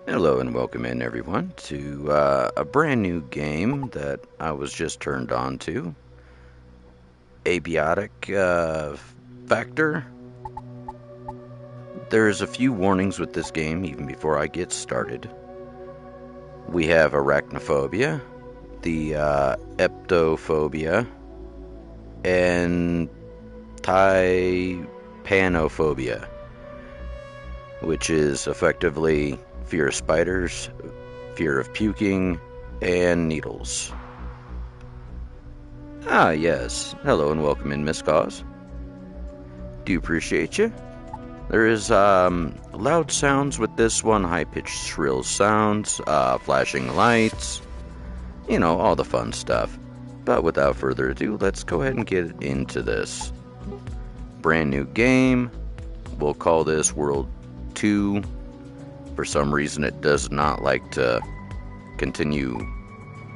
Hello and welcome in everyone to a brand new game that I was just turned on to. Abiotic Factor. There's a few warnings with this game even before I get started. We have arachnophobia, the eptophobia, and tympanophobia, which is effectively fear of spiders, fear of puking, and needles. Ah, yes. Hello and welcome in, Miss Cause. Do appreciate you. There is loud sounds with this one, high-pitched shrill sounds, flashing lights, all the fun stuff. But without further ado, let's go ahead and get into this. Brand new game. We'll call this World 2. For some reason, it does not like to continue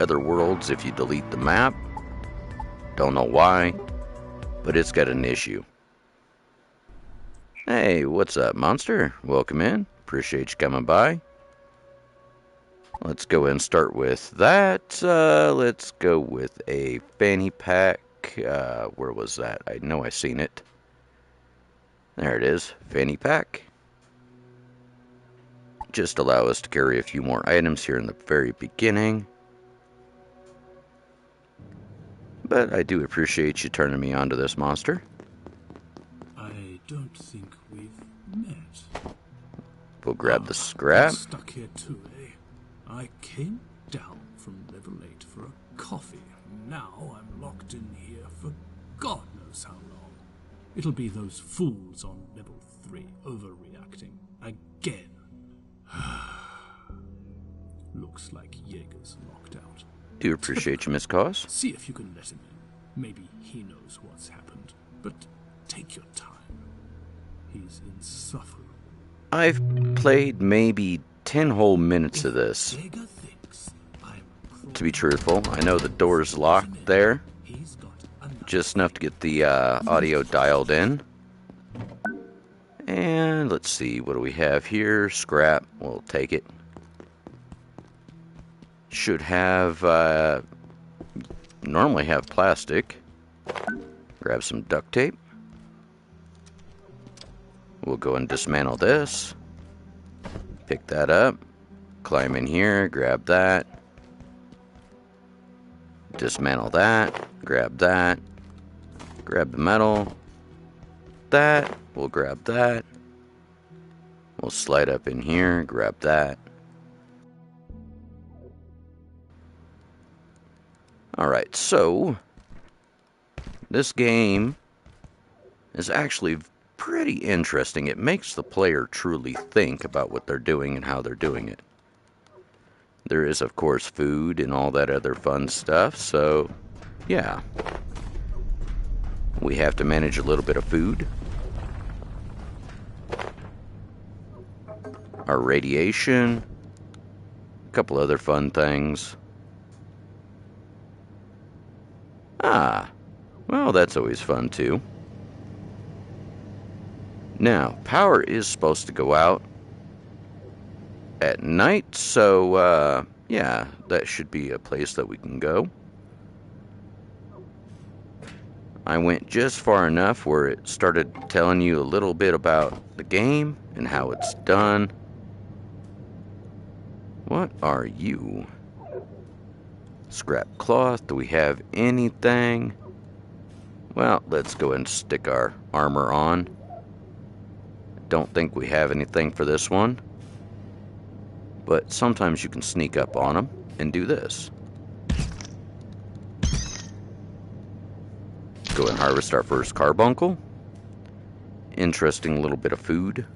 other worlds if you delete the map. Don't know why, but it's got an issue. Hey, what's up, monster? Welcome in. Appreciate you coming by. Let's go and start with that. Let's go with a fanny pack. Where was that? I know I seen it. There it is. Fanny pack. Just allow us to carry a few more items here in the very beginning. But I do appreciate you turning me on to this monster. I don't think we've met. We'll grab the scrap. I'm stuck here too, eh? I came down from level 8 for a coffee. Now I'm locked in here for God knows how long. It'll be those fools on level 3 overreacting again. Looks like Jaeger's locked out. Do appreciate you, Miss Cause. See if you can let him in. Maybe he knows what's happened. But take your time. He's insufferable. I've played maybe 10 whole minutes of this. Jaeger thinks I'm To be truthful, I know the door's locked there. Just enough to get the audio dialed in. And let's see, what do we have here? Scrap, we'll take it. Should have, normally have plastic. Grab some duct tape. We'll go and dismantle this. Pick that up. Climb in here, grab that. Dismantle that. Grab that. Grab the metal. That. We'll grab that. We'll slide up in here, grab that. Alright, so this game is actually pretty interesting. It makes the player truly think about what they're doing and how they're doing it. There is, of course, food and all that other fun stuff, so yeah. We have to manage a little bit of food. Our radiation. A couple other fun things. Ah, well, that's always fun too. Now, power is supposed to go out at night, so, yeah, that should be a place that we can go. I went just far enough where it started telling you a little bit about the game and how it's done. What are you? Scrap cloth. Do we have anything? Well, let's go and stick our armor on. Don't think we have anything for this one. But sometimes you can sneak up on them and do this. Go and harvest our first carbuncle. Interesting little bit of food.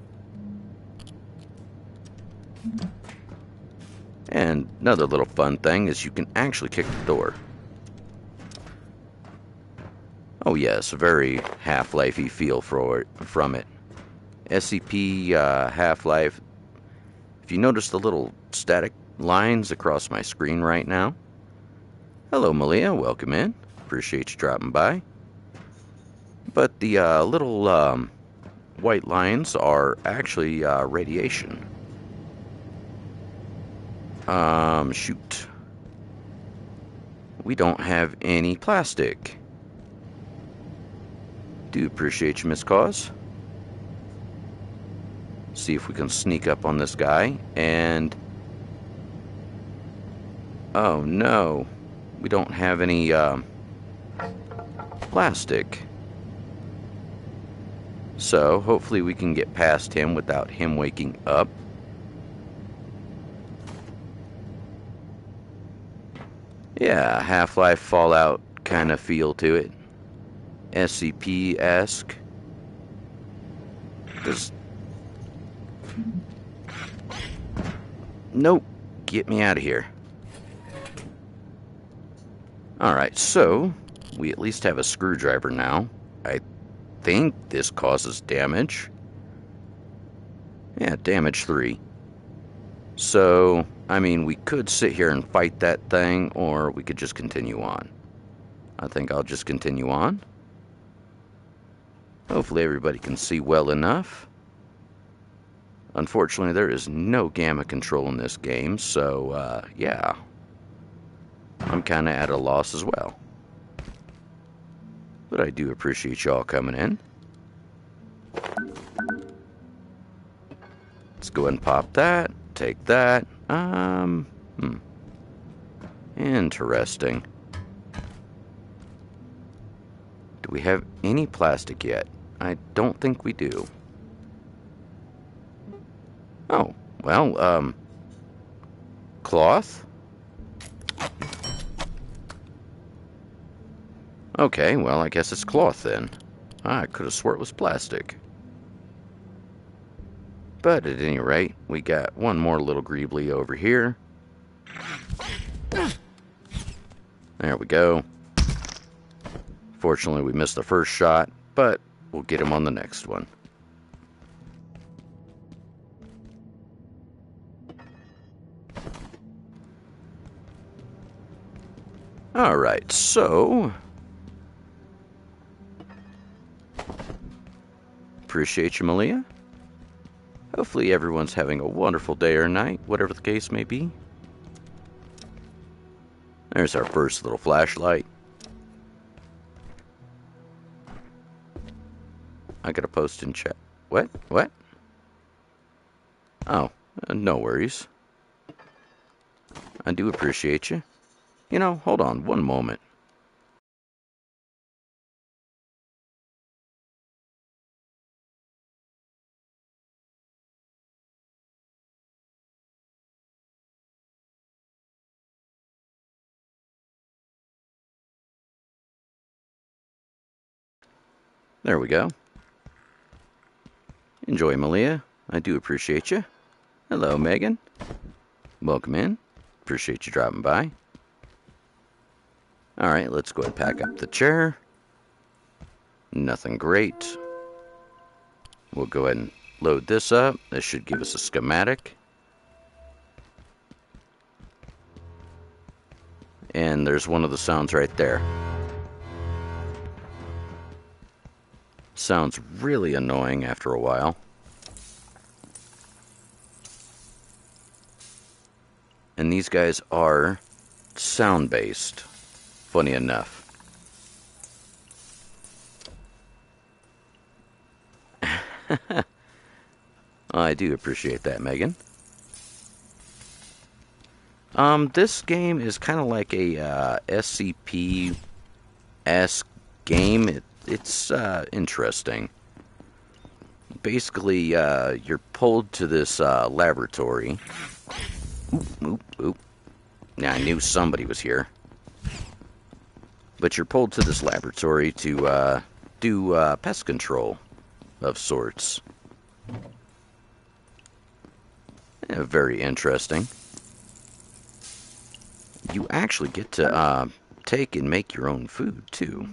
And another little fun thing is you can actually kick the door. Oh yes, very Half-Life-y feel from it. SCP Half-Life. If you notice the little static lines across my screen right now. Hello Malia, welcome in. Appreciate you dropping by. But the little white lines are actually radiation. Shoot. We don't have any plastic. Do appreciate you, Miss Cause. See if we can sneak up on this guy and... Oh no, we don't have any plastic. So hopefully we can get past him without him waking up. Yeah, Half-Life Fallout kind of feel to it. SCP-esque. Just... Nope. Get me out of here. Alright, so we at least have a screwdriver now. I think this causes damage. Yeah, damage 3. So, I mean, we could sit here and fight that thing, or we could just continue on. I think I'll just continue on. Hopefully everybody can see well enough. Unfortunately, there is no gamma control in this game, so, yeah. I'm kind of at a loss as well. But I do appreciate y'all coming in. Let's go ahead and pop that. Take that. Interesting. Do we have any plastic yet? I don't think we do. Oh, well, cloth? Okay, well, I guess it's cloth then. I could have swore it was plastic. But at any rate, we got one more little greebly over here. There we go. Fortunately, we missed the first shot, but we'll get him on the next one. Alright, so... Appreciate you, Malia. Hopefully everyone's having a wonderful day or night, whatever the case may be. There's our first little flashlight. I gotta post in chat. What? What? Oh, no worries. I do appreciate you. You know, hold on one moment. There we go. Enjoy, Malia. I do appreciate you. Hello, Megan. Welcome in. Appreciate you dropping by. Alright, let's go ahead and pack up the chair. Nothing great. We'll go ahead and load this up. This should give us a schematic. And there's one of the sounds right there. Sounds really annoying after a while. And these guys are sound-based, funny enough. I do appreciate that, Megan. This game is kind of like a SCP-esque game. It's interesting. Basically, you're pulled to this laboratory. Oop, oop, oop. Now, I knew somebody was here. But you're pulled to this laboratory to do pest control of sorts. Yeah, very interesting. You actually get to take and make your own food, too.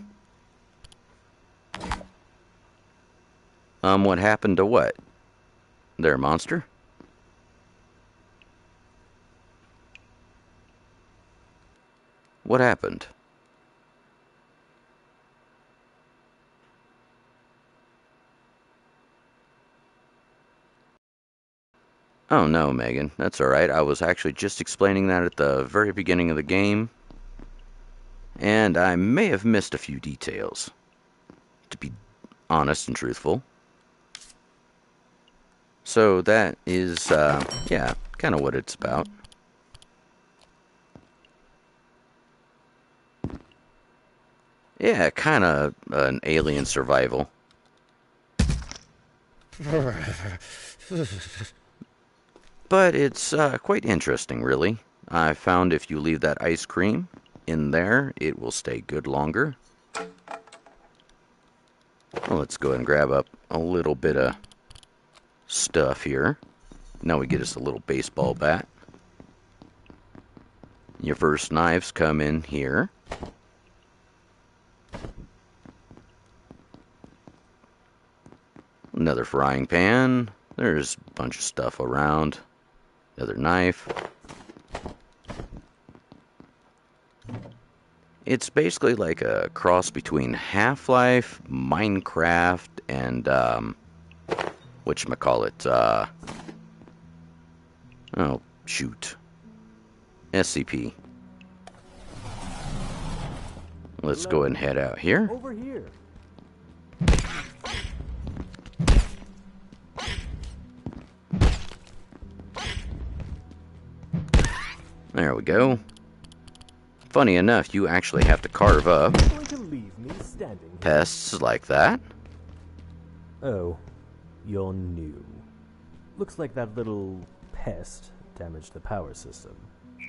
What happened to what? There, monster? What happened? Oh no, Megan, that's alright. I was actually just explaining that at the very beginning of the game, and I may have missed a few details, to be honest and truthful. So that is, yeah, kind of what it's about. Yeah, kind of an alien survival. But it's quite interesting, really. I found if you leave that ice cream in there, it will stay good longer. Well, let's go ahead and grab up a little bit of stuff here. Now we get us a little baseball bat. Your first knives come in here. Another frying pan. There's a bunch of stuff around. Another knife. It's basically like a cross between Half-Life, Minecraft, and, whatchamacallit, oh, shoot. SCP. Let's go ahead and head out here. Over here. There we go. Funny enough, you actually have to carve up Going to leave me standing here. pests like that. Oh, you're new. Looks like that little pest damaged the power system.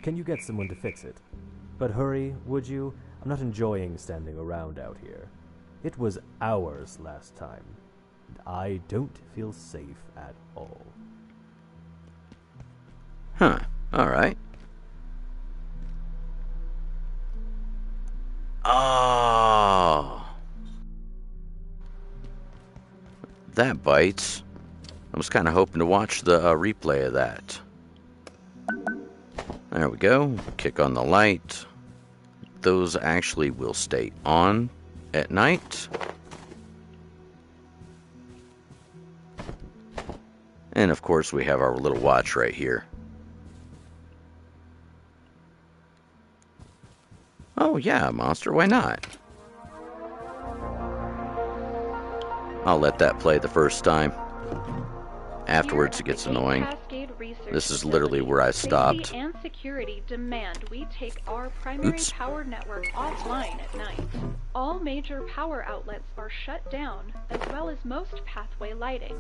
Can you get someone to fix it? But hurry, would you? I'm not enjoying standing around out here. It was hours last time. And I don't feel safe at all. Huh. Alright. Oh. That bites. I was kind of hoping to watch the replay of that. There we go. Kick on the light. Those actually will stay on at night. And of course we have our little watch right here. Oh yeah, monster, why not? I'll let that play the first time. Afterwards it gets annoying. This is literally where I stopped. Safety and security demand we take our primary power network offline at night. All major power outlets are shut down, as well as most pathway lighting.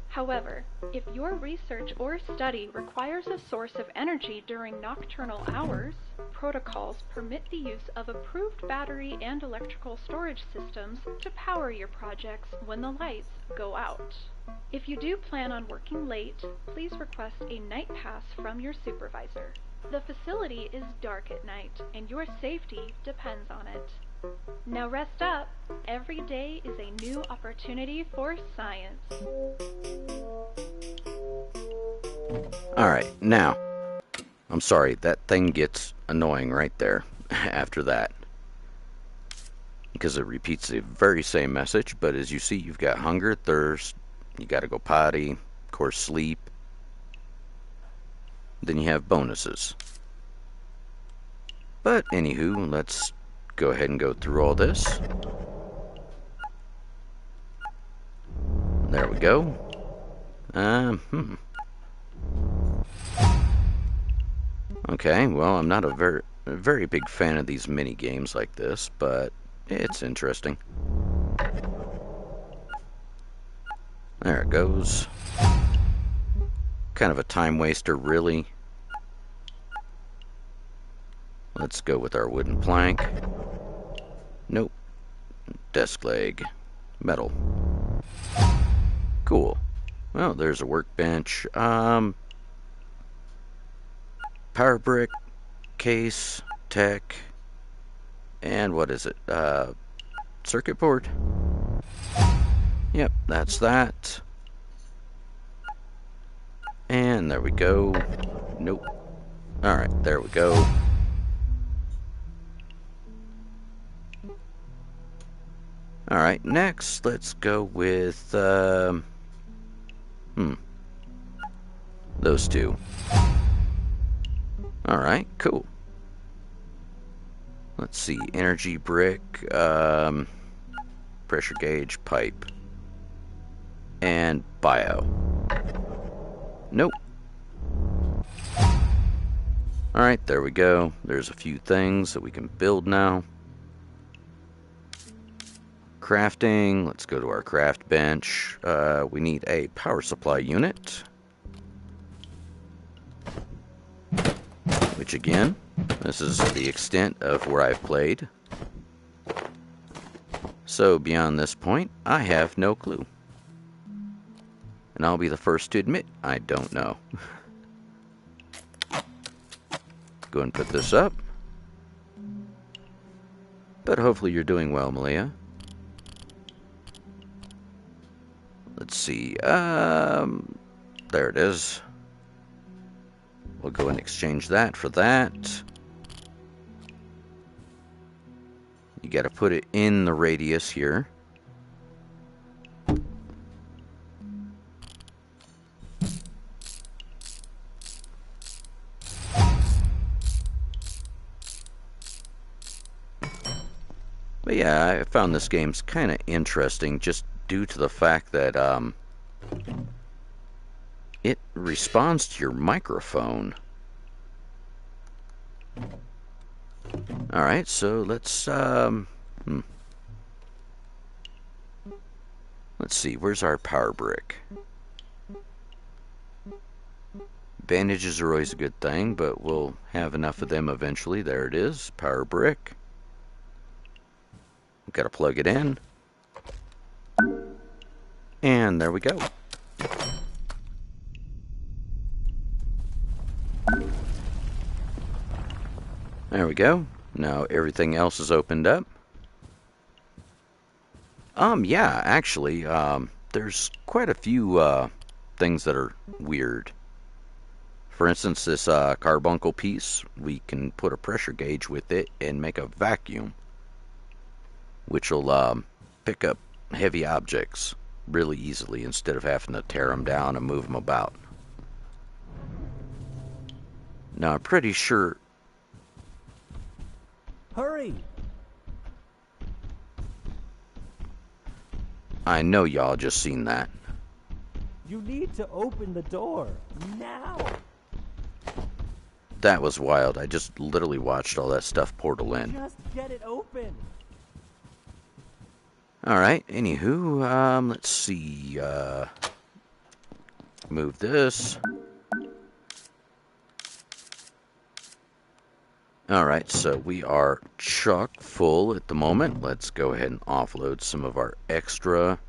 However, if your research or study requires a source of energy during nocturnal hours, protocols permit the use of approved battery and electrical storage systems to power your projects when the lights go out. If you do plan on working late, please request a night pass from your supervisor. The facility is dark at night, and your safety depends on it. Now rest up. Every day is a new opportunity for science. Alright, now, I'm sorry, that thing gets annoying right there after that. Because it repeats the very same message, but as you see, you've got hunger, thirst, you gotta go potty, of course sleep. Then you have bonuses. But anywho, let's go ahead and go through all this. There we go. Okay, well, I'm not a very big fan of these mini games like this, but it's interesting. There it goes. Kind of a time waster, really. Let's go with our wooden plank. Nope. Desk leg. Metal. Cool. Well, there's a workbench. Power brick, case, tech, and what is it? Circuit board? Yep, that's that. And there we go. Nope. Alright, there we go. Alright, next let's go with Those two. Alright, cool. Let's see. Energy brick, pressure gauge, pipe, and bio. Nope. Alright, there we go. There's a few things that we can build now. Crafting. Let's go to our craft bench. We need a power supply unit. Which again, this is the extent of where I've played. So beyond this point, I have no clue. And I'll be the first to admit I don't know. Go and put this up. But hopefully you're doing well, Malia. Let's see. There it is. We'll go and exchange that for that. You got to put it in the radius here. But yeah, I found this game's kind of interesting just due to the fact that it responds to your microphone. Alright, so let's see, where's our power brick? Bandages are always a good thing, but we'll have enough of them eventually. There it is, power brick. We've got to plug it in. And there we go. There we go. Now everything else is opened up. Yeah, actually, there's quite a few things that are weird. For instance, this carbuncle piece, we can put a pressure gauge with it and make a vacuum, which will pick up heavy objects really easily instead of having to tear them down and move them about. Now, I'm pretty sure... Hurry! I know y'all just seen that. You need to open the door now. That was wild. I just literally watched all that stuff portal in. Just get it open. Alright, anywho, let's see, move this. Alright, so we are chock full at the moment. Let's go ahead and offload some of our extra.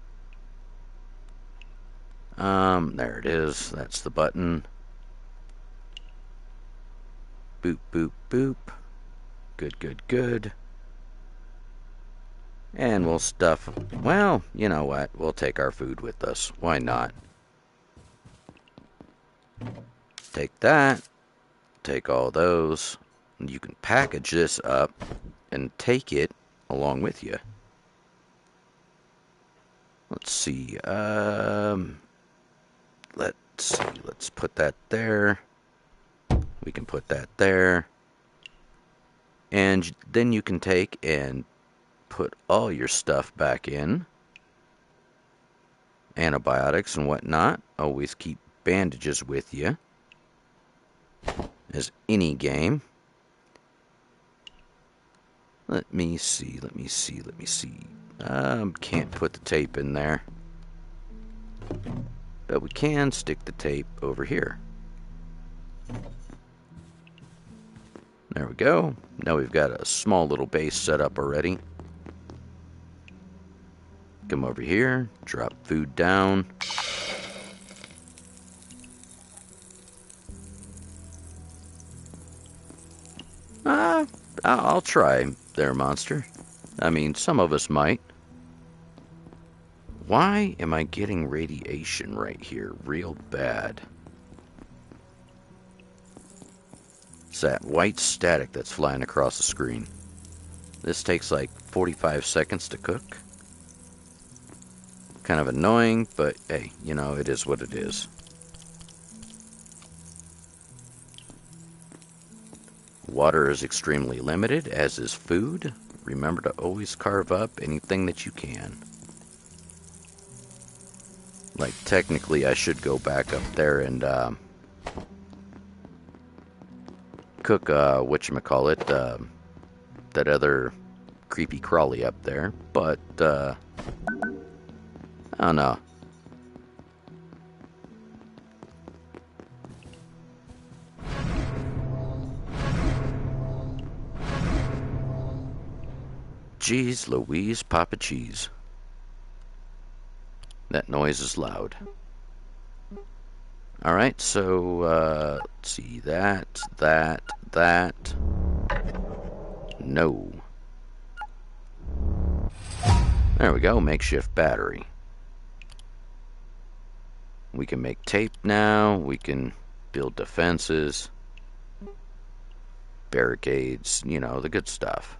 There it is. That's the button. Boop, boop, boop. Good, good, good. And we'll stuff... Well, you know what? We'll take our food with us. Why not? Take that. Take all those. You can package this up and take it along with you. Let's see. Let's put that there. We can put that there. And then you can take and put all your stuff back in. Antibiotics and whatnot. Always keep bandages with you. As any game. Let me see. Can't put the tape in there. But we can stick the tape over here. There we go. Now we've got a small little base set up already. Come over here, drop food down. I'll try there, monster. I mean, some of us might. Why am I getting radiation right here real bad? It's that white static that's flying across the screen. This takes like 45 seconds to cook. Kind of annoying, but hey, you know, it is what it is. water is extremely limited, as is food. Remember to always carve up anything that you can. Like, technically, I should go back up there and cook, whatchamacallit, that other creepy crawly up there. But, I don't know. Jeez Louise, Papa Cheese. That noise is loud. Alright, so, let's see, that. No. There we go, makeshift battery. We can make tape now, we can build defenses, barricades, you know, the good stuff.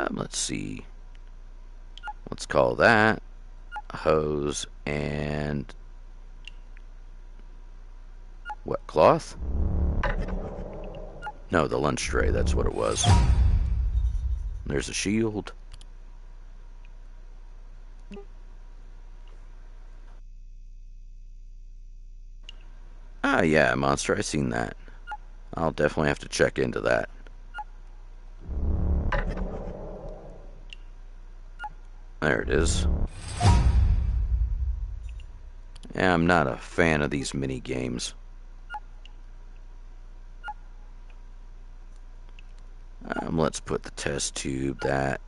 Let's see. Let's call that hose and what, cloth? No, the lunch tray, that's what it was. There's a shield. Ah, yeah, monster, I seen that. I'll definitely have to check into that. There it is. Yeah, I'm not a fan of these mini games. Let's put the test tube, that.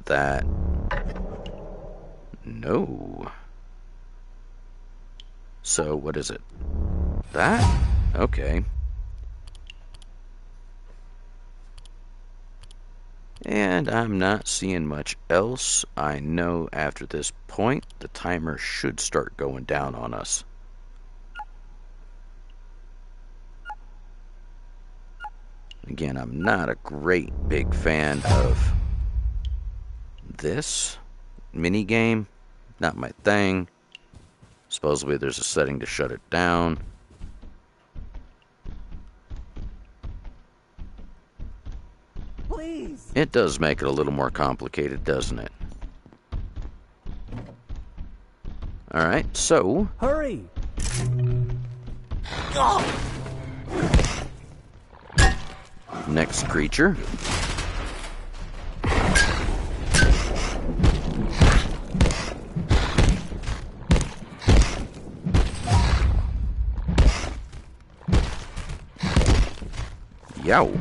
No. So, what is it? That? Okay. And I'm not seeing much else. I know after this point, the timer should start going down on us. Again, I'm not a great big fan of this mini game. Not my thing. Supposedly there's a setting to shut it down. Please. It does make it a little more complicated, doesn't it? Alright, so... Hurry! Next creature. Yow.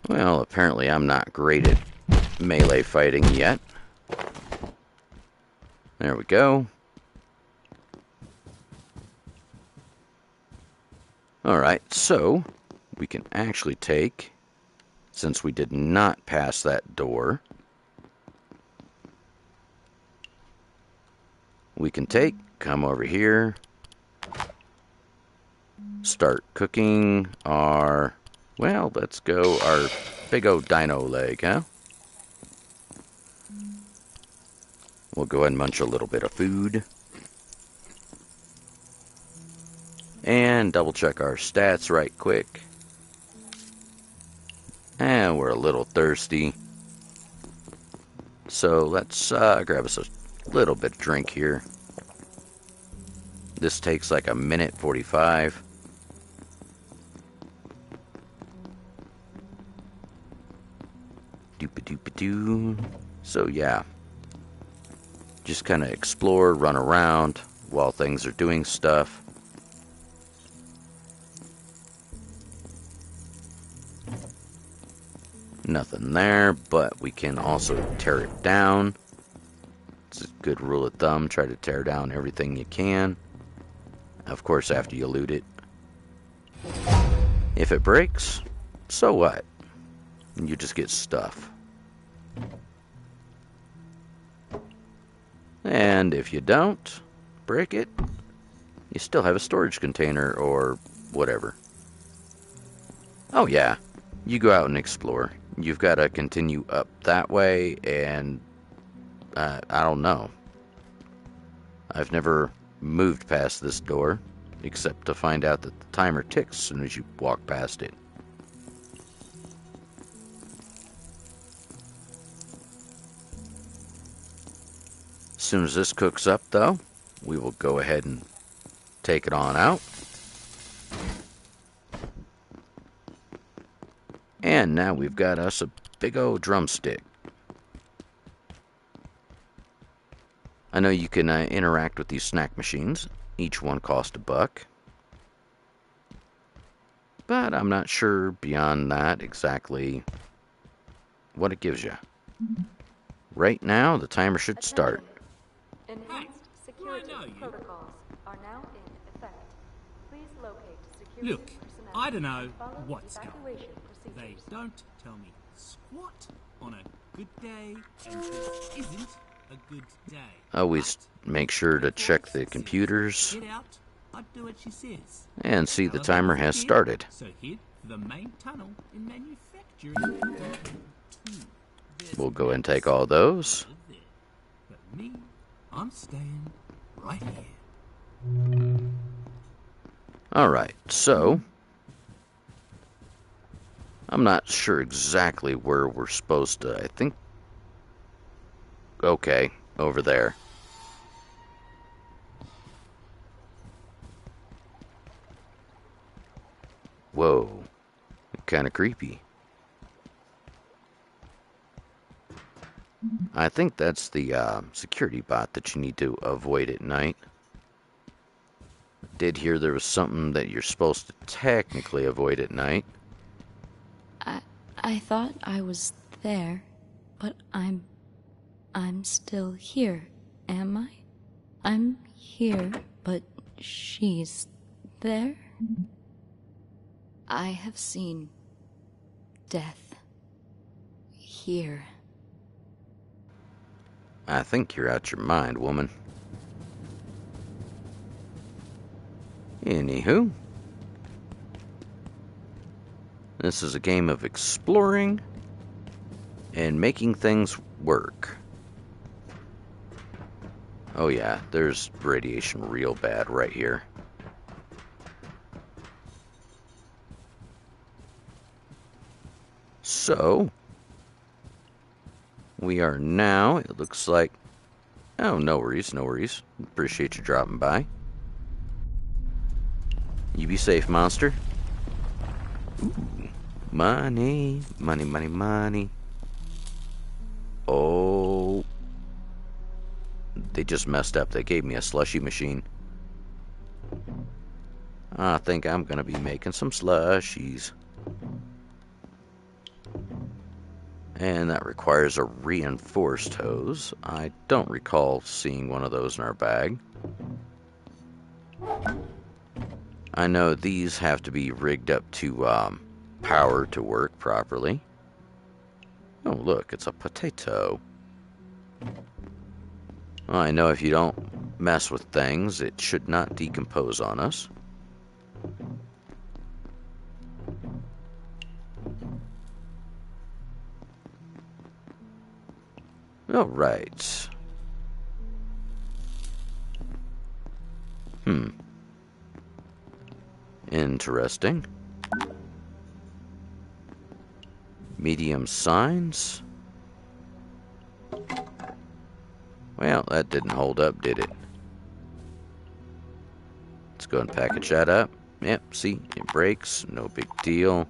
Well, apparently I'm not great at melee fighting yet. There we go. Alright, so we can actually take, since we did not pass that door, we can come over here, start cooking our, well, let's go our big old dino leg, huh? We'll go ahead and munch a little bit of food. And double check our stats right quick. And we're a little thirsty. So let's grab us a little bit of drink here. This takes like a minute 45. Doop-a-doop-a-doo. So yeah. Just kind of explore, run around while things are doing stuff. Nothing there, but we can also tear it down. It's a good rule of thumb. Try to tear down everything you can. Of course, after you loot it. If it breaks, so what? You just get stuff. And if you don't break it, you still have a storage container or whatever. Oh yeah, you go out and explore. You've got to continue up that way, and I don't know. I've never moved past this door. except to find out that the timer ticks as soon as you walk past it. As soon as this cooks up, though, we will go ahead and take it on out. And now we've got us a big old drumstick. I know you can interact with these snack machines. Each one costs $1. But I'm not sure beyond that exactly what it gives you. Right now, the timer should start. Enhanced security protocols are now in effect. Please locate security Look, personnel I don't know and follow what's going evacuation on. They procedures. don't tell me squat on a good day, and this isn't a good day. Always But make sure to if check Alice the says computers get out, I'd do what she says. and see the Elevators timer are has here, started. So hit the main tunnel in manufacturing. There's We'll go and take all those. over there. But me, I'm staying right here. Alright, so I'm not sure exactly where we're supposed to. I think. Okay, over there. Whoa, kind of creepy. I think that's the security bot that you need to avoid at night. Did hear there was something that you're supposed to technically avoid at night. I thought I was there, but I'm still here, am I? I'm here, but she's there? I have seen death here. I think you're out your mind, woman. Anywho, this is a game of exploring and making things work. Oh yeah, there's radiation real bad right here. So, we are now, it looks like, oh, no worries, no worries. Appreciate you dropping by. You be safe, monster. Ooh, money, money, money, money. Oh, they just messed up. They gave me a slushy machine. I think I'm gonna be making some slushies. And that requires a reinforced hose. I don't recall seeing one of those in our bag. I know these have to be rigged up to power to work properly. Oh, look, it's a potato. Well, I know if you don't mess with things, it should not decompose on us. All right. Interesting. Medium signs. Well, that didn't hold up, did it? Let's go and package that up. Yep, see, it breaks. No big deal.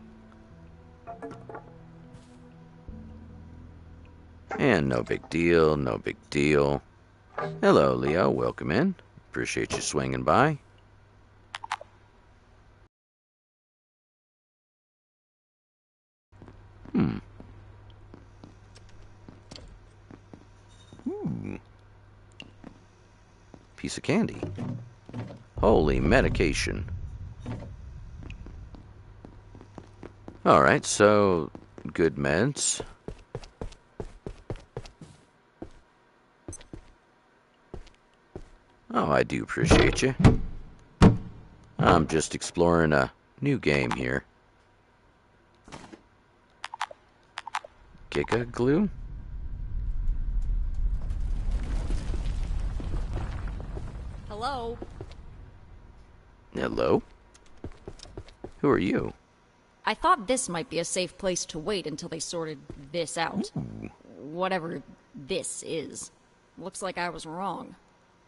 And no big deal, no big deal. Hello, Leo. Welcome in. Appreciate you swinging by. Ooh. Piece of candy. Holy medication. Alright, so good meds. Oh, I do appreciate you. I'm just exploring a new game here. Giga glue? Hello? Hello? Who are you? I thought this might be a safe place to wait until they sorted this out. Whatever this is. Looks like I was wrong.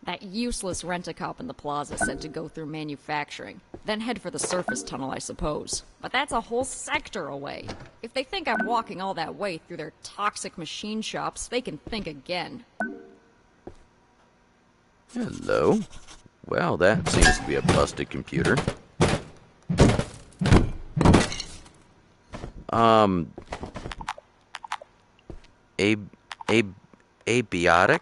That useless rent-a-cop in the plaza said to go through manufacturing, then head for the surface tunnel, I suppose. But that's a whole sector away. If they think I'm walking all that way through their toxic machine shops, they can think again. Hello? Well, that seems to be a busted computer. Abiotic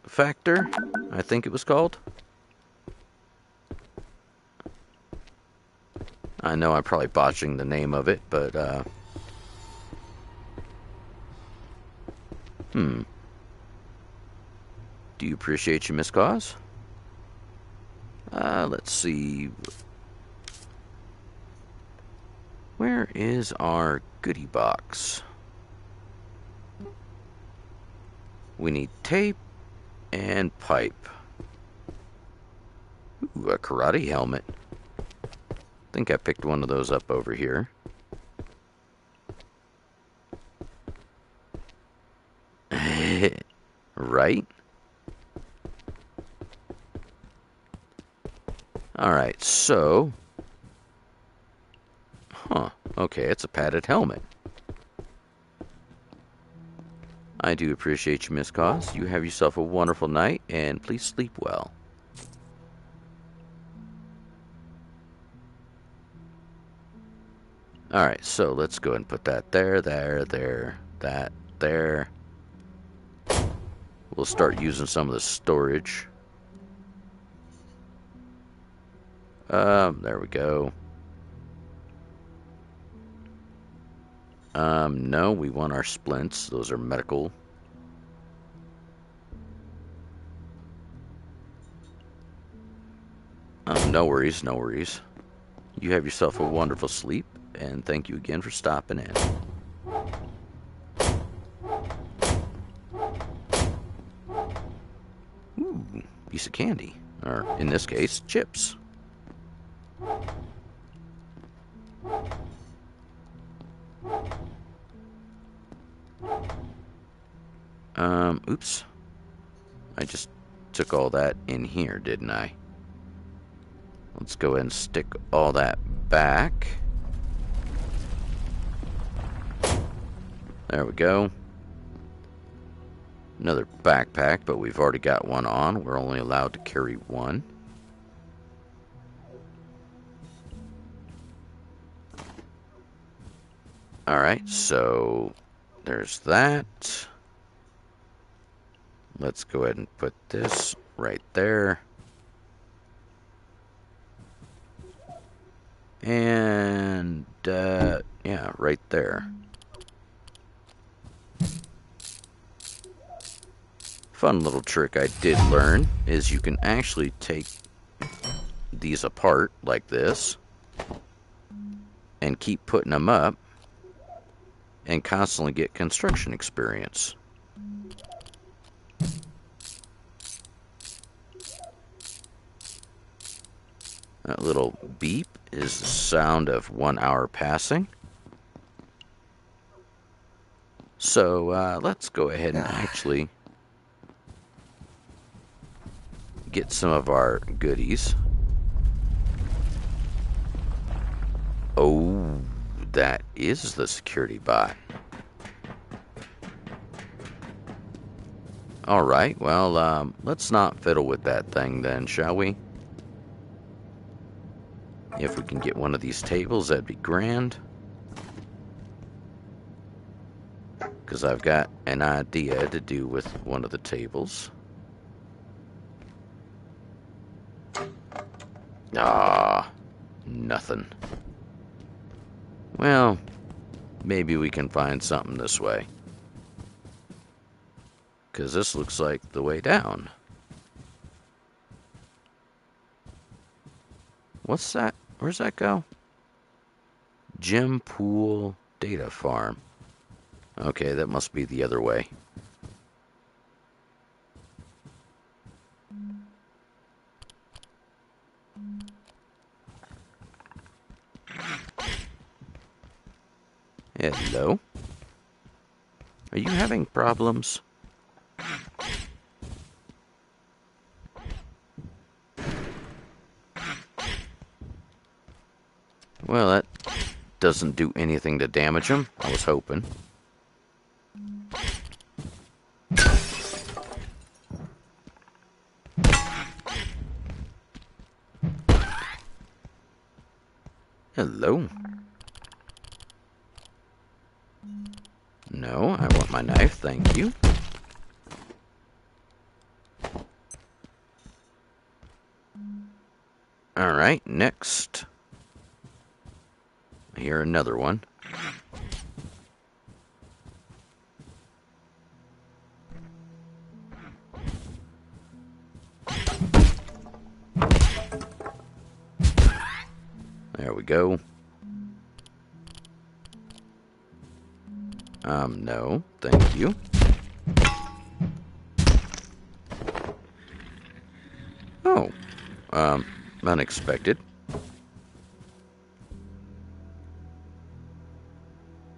Factor, I think it was called. I know I'm probably botching the name of it, but, Do you appreciate you, Miss Cause? Let's see. Where is our goodie box? We need tape and pipe. Ooh, a karate helmet. I think I picked one of those up over here. Right? Alright, so... Huh, okay, it's a padded helmet. I do appreciate you, Miss Cause. You have yourself a wonderful night, and please sleep well. Alright, so let's go ahead and put that there, that there. We'll start using some of the storage. There we go. No, we want our splints. Those are medical. No worries, no worries. You have yourself a wonderful sleep, and thank you again for stopping in. Ooh, piece of candy. Or, in this case, chips. Oops. I just took all that in here, didn't I? Let's go ahead and stick all that back. There we go. Another backpack, but we've already got one on. We're only allowed to carry one. Alright, so there's that. Let's go ahead and put this right there. And, yeah, right there. Fun little trick I did learn is you can actually take these apart like this and keep putting them up and constantly get construction experience. That little beep is the sound of 1 hour passing. So let's go ahead and actually get some of our goodies. Oh, that is the security bot. Alright, well, let's not fiddle with that thing then, shall we? If we can get one of these tables, that'd be grand. Because I've got an idea to do with one of the tables. Ah, nothing. Well, maybe we can find something this way. Because this looks like the way down. What's that? Where's that go? Gym Pool Data Farm. Okay, that must be the other way. Hello? Are you having problems? Well, that doesn't do anything to damage him. I was hoping. Hello? No, I want my knife, thank you. Alright, next. I hear another one. There we go. No, thank you. Oh, unexpected.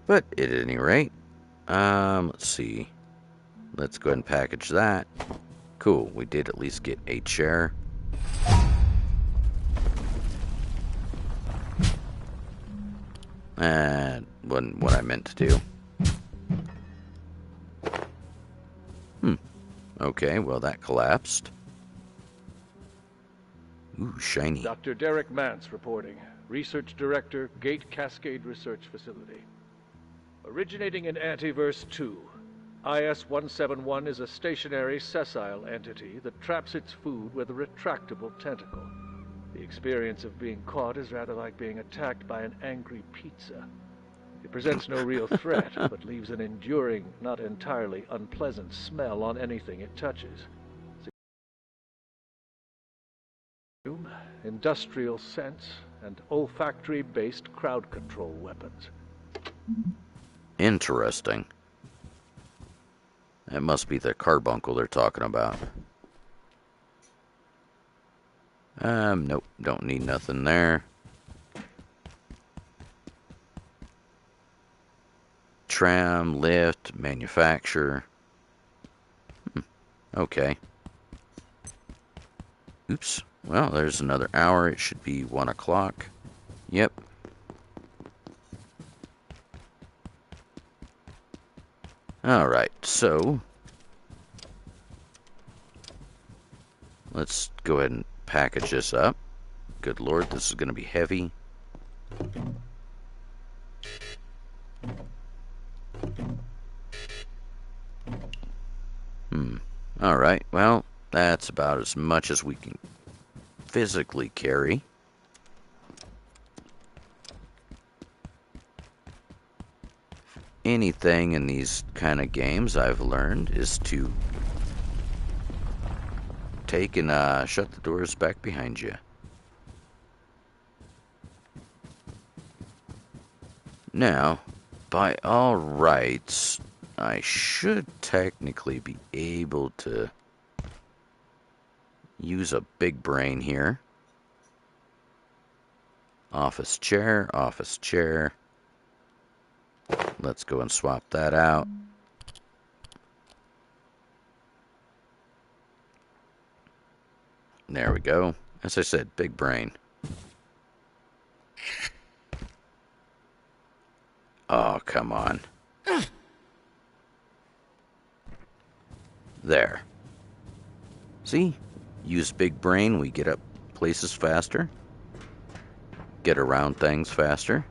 But at any rate, let's see. Let's go ahead and package that. Cool, we did at least get a chair. And wasn't what I meant to do. Okay, well that collapsed. Ooh, shiny. Dr. Derek Mance reporting. Research Director, Gate Cascade Research Facility. Originating in Antiverse 2, IS-171 is a stationary, sessile entity that traps its food with a retractable tentacle. The experience of being caught is rather like being attacked by an angry pizza. It presents no real threat, but leaves an enduring, not entirely unpleasant smell on anything it touches. Industrial sense, and olfactory-based crowd control weapons. Interesting. That must be the carbuncle they're talking about. Nope, don't need nothing there. Tram, lift, manufacture. Okay. Oops. Well, there's another hour. It should be 1 o'clock. Yep. Alright, so let's go ahead and package this up. Good lord, this is going to be heavy. Alright, well, that's about as much as we can physically carry. Anything in these kind of games I've learned is to take and shut the doors back behind you. Now, by all rights, I should technically be able to use a big brain here. Office chair, office chair. Let's go and swap that out. There we go. As I said, big brain. Oh, come on. There. See? Use big brain, we get up places faster. Get around things faster.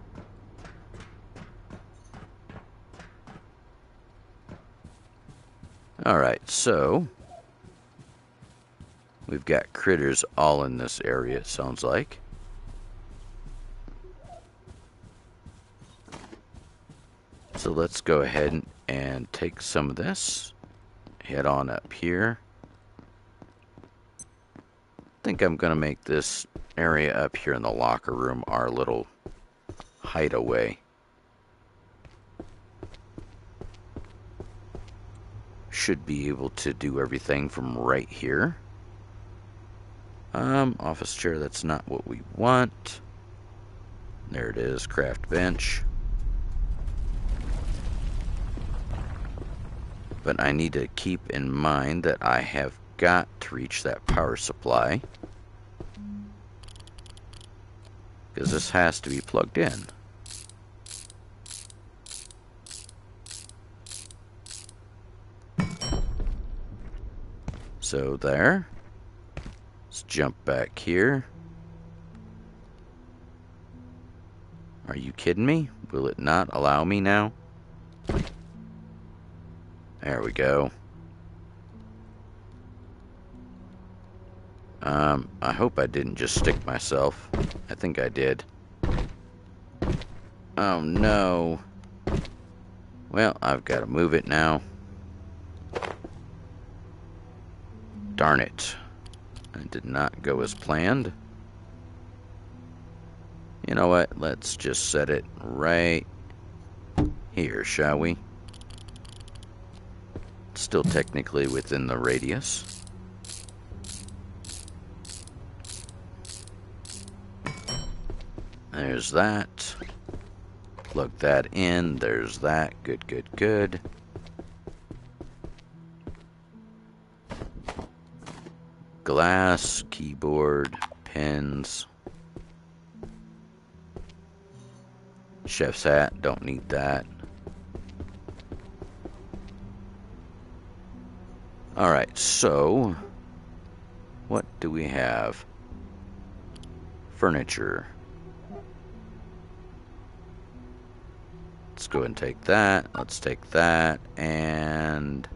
Alright, so we've got critters all in this area, it sounds like. So let's go ahead and take some of this. Head on up here. I think I'm going to make this area up here in the locker room our little hideaway. Should be able to do everything from right here. Office chair, that's not what we want. There it is, craft bench. But I need to keep in mind that I have got to reach that power supply, because this has to be plugged in. So there. Let's jump back here. Are you kidding me? Will it not allow me now? There we go. I hope I didn't just stick myself. I think I did. Oh no. Well, I've got to move it now. Darn it. It did not go as planned. You know what? Let's just set it right here, shall we? It's still technically within the radius. There's that. Plug that in. There's that. Good, good, good. Glass, keyboard, pins. Chef's hat, don't need that. Alright, so what do we have? Furniture. Let's go ahead and take that. Let's take that and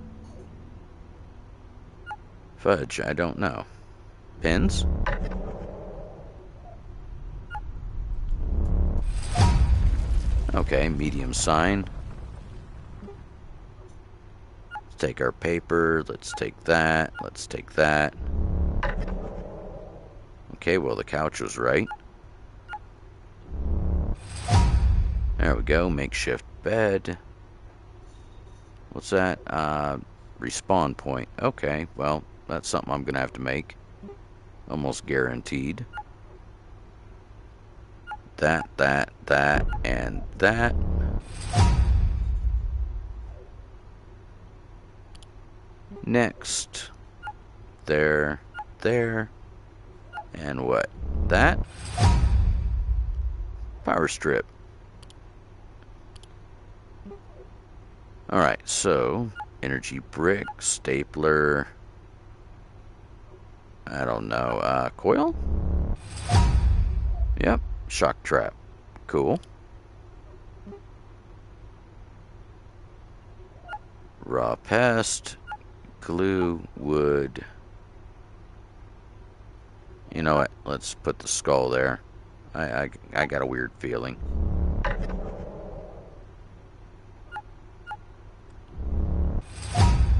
fudge, I don't know. Pins? Okay, medium sign. Let's take our paper. Let's take that. Let's take that. Okay, well, the couch was right. There we go. Makeshift bed. What's that? Respawn point. Okay, well, that's something I'm going to have to make. Almost guaranteed. That, and that. Next. There. And what? That? Power strip. Alright, so energy brick, stapler. I don't know. Coil? Yep. Shock trap. Cool. Raw pest. Glue. Wood. You know what? Let's put the skull there. I got a weird feeling.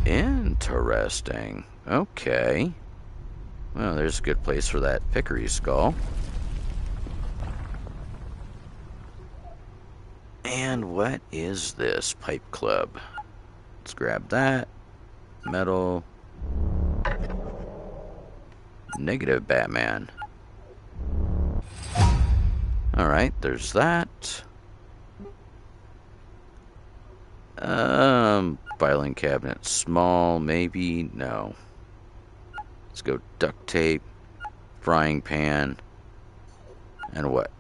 Interesting. Okay. Well, there's a good place for that pickery skull. And what is this? Pipe club. Let's grab that. Metal. Negative Batman. Alright, there's that. Filing cabinet. Small, maybe? No. Let's go duct tape. Frying pan. And what?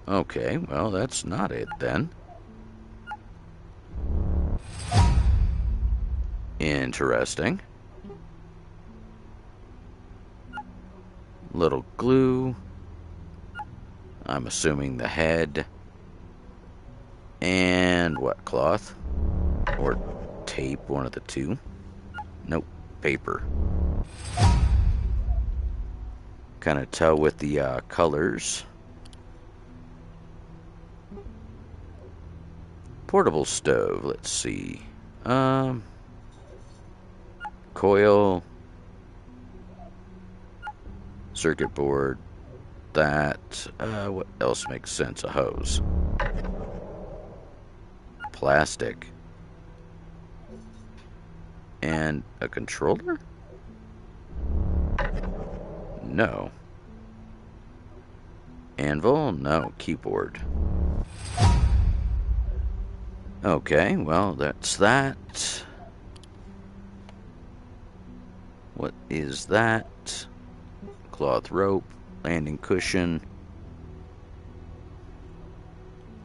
Okay, well, that's not it then. Interesting. Little glue. I'm assuming the head. And what, cloth? Or tape, one of the two. Nope, paper. Kind of tell with the colors. Portable stove, let's see. Coil. Circuit board. That. What else makes sense? A hose. Plastic. And a controller? No. Anvil? No. Keyboard. Okay, well, that's that. What is that? Cloth rope, landing cushion.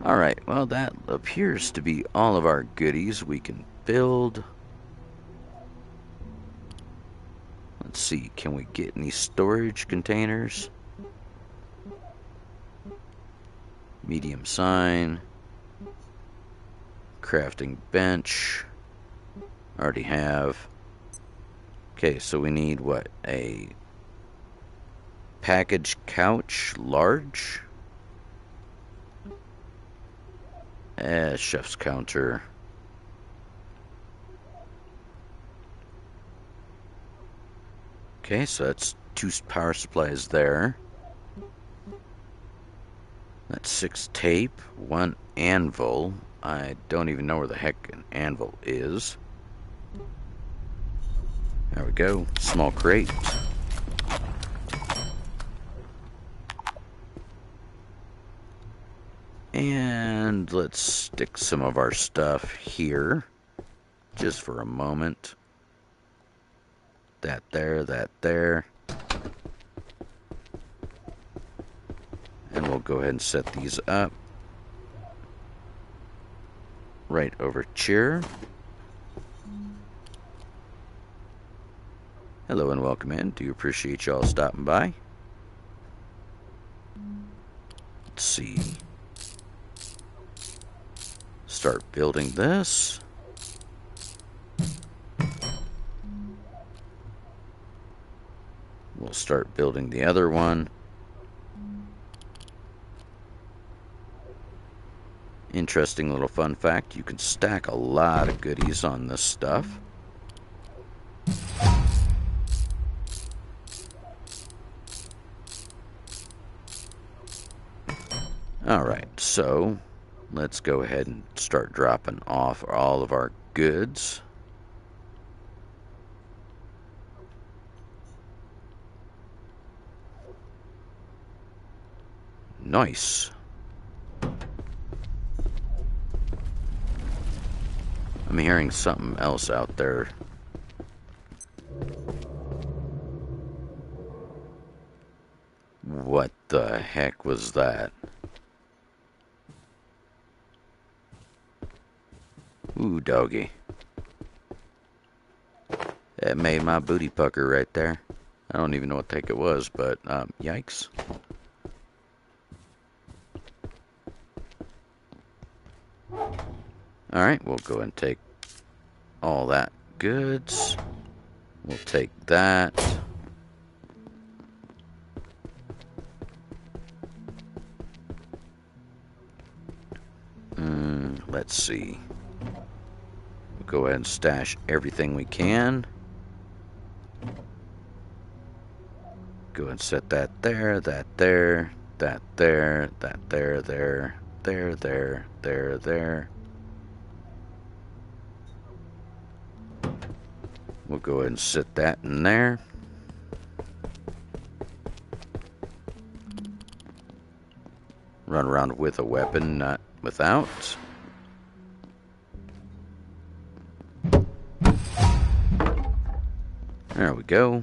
Alright, well, that appears to be all of our goodies we can build. Let's see, can we get any storage containers? Medium sign. Crafting bench. Already have. Okay, so we need what? A package couch, large? Chef's counter. Okay, so that's 2 power supplies there. That's 6 tape, 1 anvil. I don't even know where the heck an anvil is. There we go. Small crate. And let's stick some of our stuff here. Just for a moment. That there, that there. And we'll go ahead and set these up. Right over here. Hello and welcome in. Do appreciate y'all stopping by. Let's see. Start building this. We'll start building the other one. Interesting little fun fact, you can stack a lot of goodies on this stuff. Alright, so let's go ahead and start dropping off all of our goods. Nice. I'm hearing something else out there. What the heck was that? Ooh, doggy. That made my booty pucker right there. I don't even know what the heck it was, but yikes. Alright, we'll go and take all that goods. We'll take that. Let's see. We'll go ahead and stash everything we can. Go and set that there, that there, that there, that there, there, there, there, there, there. We'll go ahead and set that in there. Run around with a weapon, not without. There we go.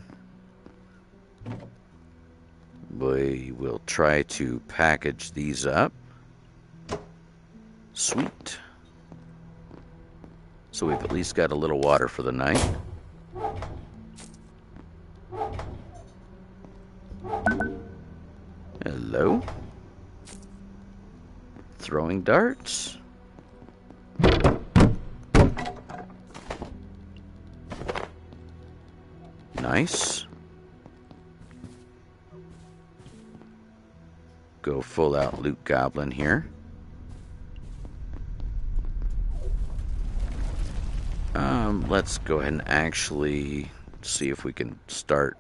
We will try to package these up. Sweet. So we've at least got a little water for the night. Hello? Throwing darts? Nice. Go full out loot goblin here. Let's go ahead and actually see if we can start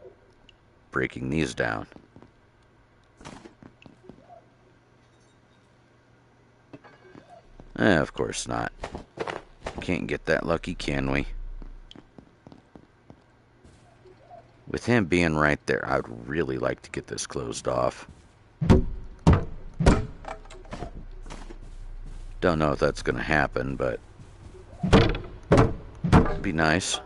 breaking these down. Of course not. Can't get that lucky, can we? With him being right there, I'd really like to get this closed off. Don't know if that's going to happen, but it'd be nice.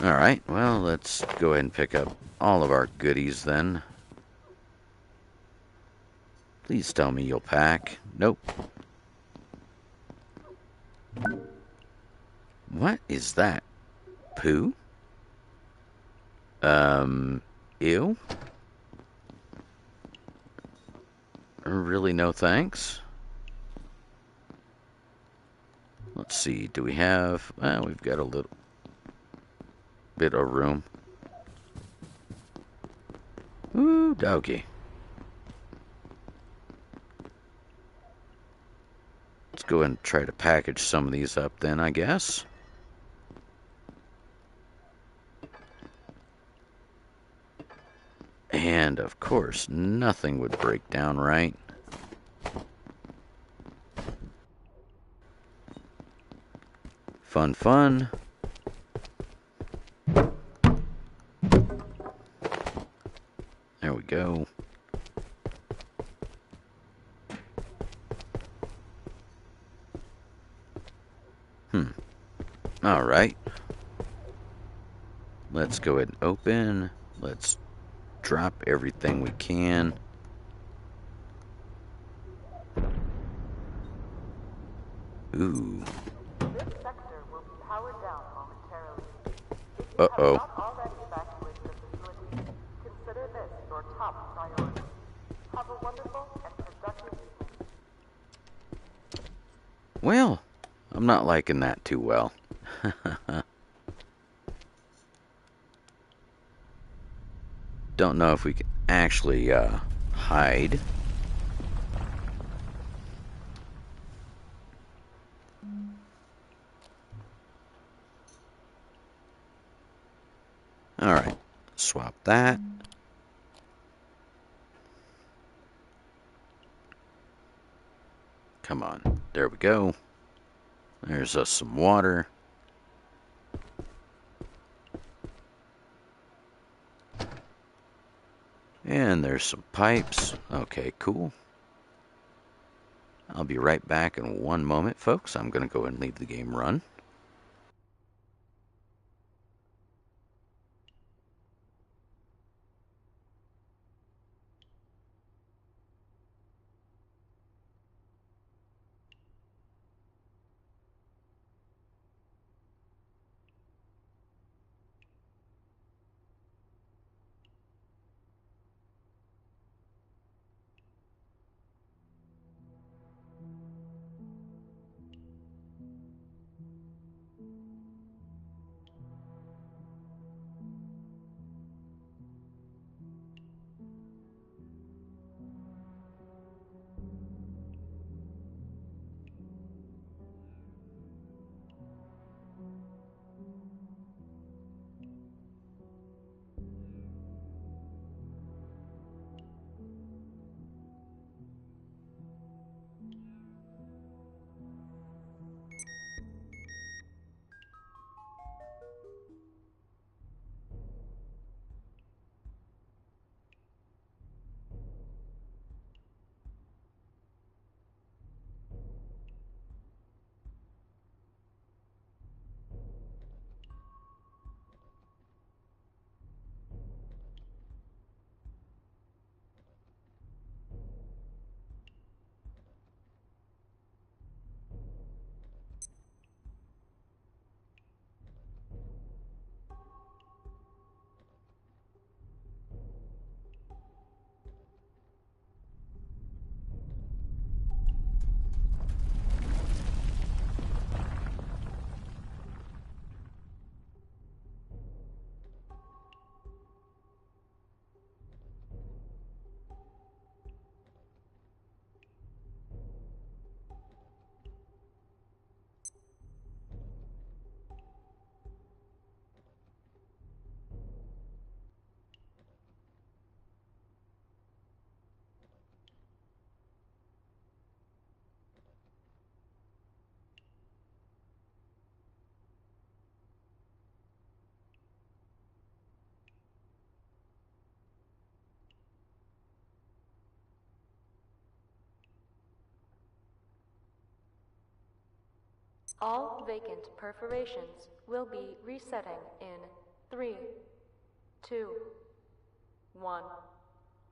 Alright, well, let's go ahead and pick up all of our goodies then. Please tell me you'll pack. Nope. What is that? Poo? Ew? Really no thanks? Let's see, do we have... Well, we've got a little bit of room. Ooh, doggy. Let's go and try to package some of these up then, I guess. And, of course, nothing would break down right. Fun, fun. There we go. Alright. Let's go ahead and open. Let's drop everything we can. Ooh. This sector will be powered down momentarily. If you have Uh-oh. not already evacuated the facility, consider this your top priority. Have a wonderful and productive evening. Well, I'm not liking that too well. Don't know if we can actually hide. Alright, swap that. Come on, there we go. There's us some water. And there's some pipes. Okay, cool. I'll be right back in one moment, folks. I'm going to go and leave the game run. All vacant perforations will be resetting in 3, 2, 1.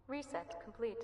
Reset complete.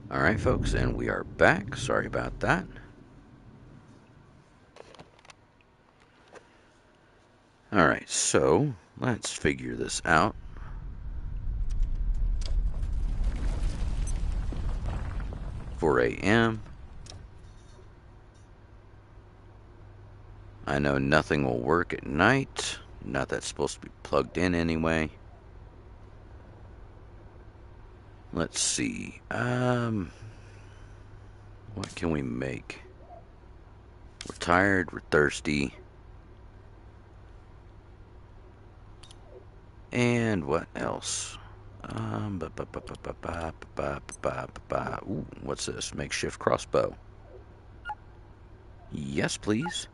Alright, folks, and we are back. Sorry about that. Alright, so let's figure this out. "4 a.m. I know nothing will work at night. Not that's supposed to be plugged in anyway. Let's see. What can we make? We're tired, we're thirsty. And what else? Ooh, what's this? Makeshift crossbow. Yes, please.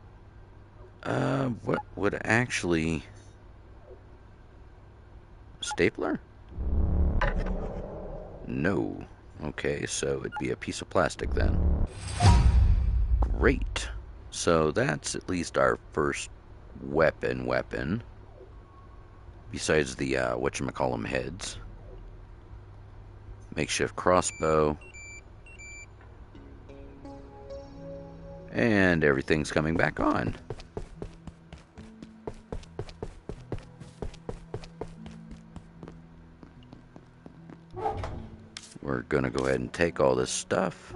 What would actually... Stapler? No. Okay, so it'd be a piece of plastic then. Great. So that's at least our first weapon. Besides the, whatchamacallem heads. Makeshift crossbow. And everything's coming back on. We're gonna go ahead and take all this stuff.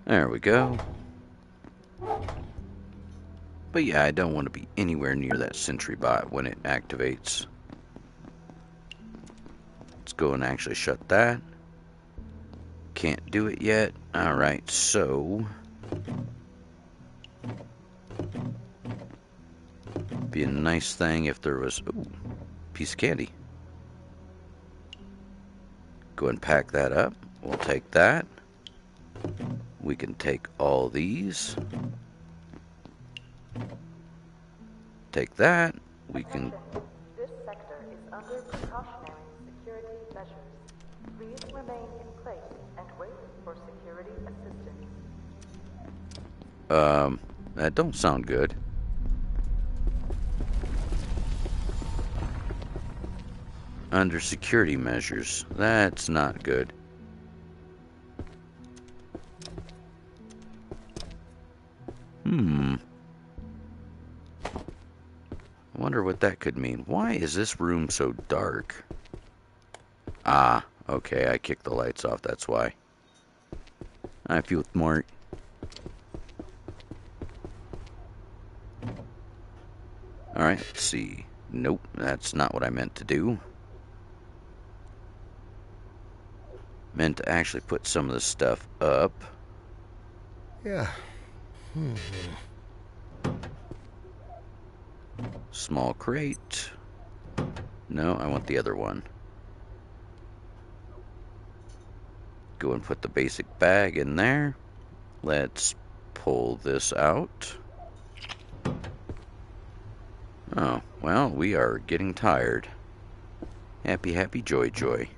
There we go. But yeah, I don't want to be anywhere near that sentry bot when it activates. Let's go and actually shut that. Can't do it yet. Alright, so... be a nice thing if there was... Ooh, piece of candy. Go and pack that up. We'll take that. We can take all these. Take that. We can... This sector is under precautionary security measures. Please remain in place and wait for security assistance. That don't sound good. Under security measures. That's not good. I wonder what that could mean. Why is this room so dark? Ah, okay, I kicked the lights off, that's why. I feel smart. Alright, let's see. Nope, that's not what I meant to do. Meant to actually put some of this stuff up. Yeah. Small crate. No, I want the other one. Go and put the basic bag in there. Let's pull this out. Oh, well, we are getting tired. Happy, happy, joy, joy.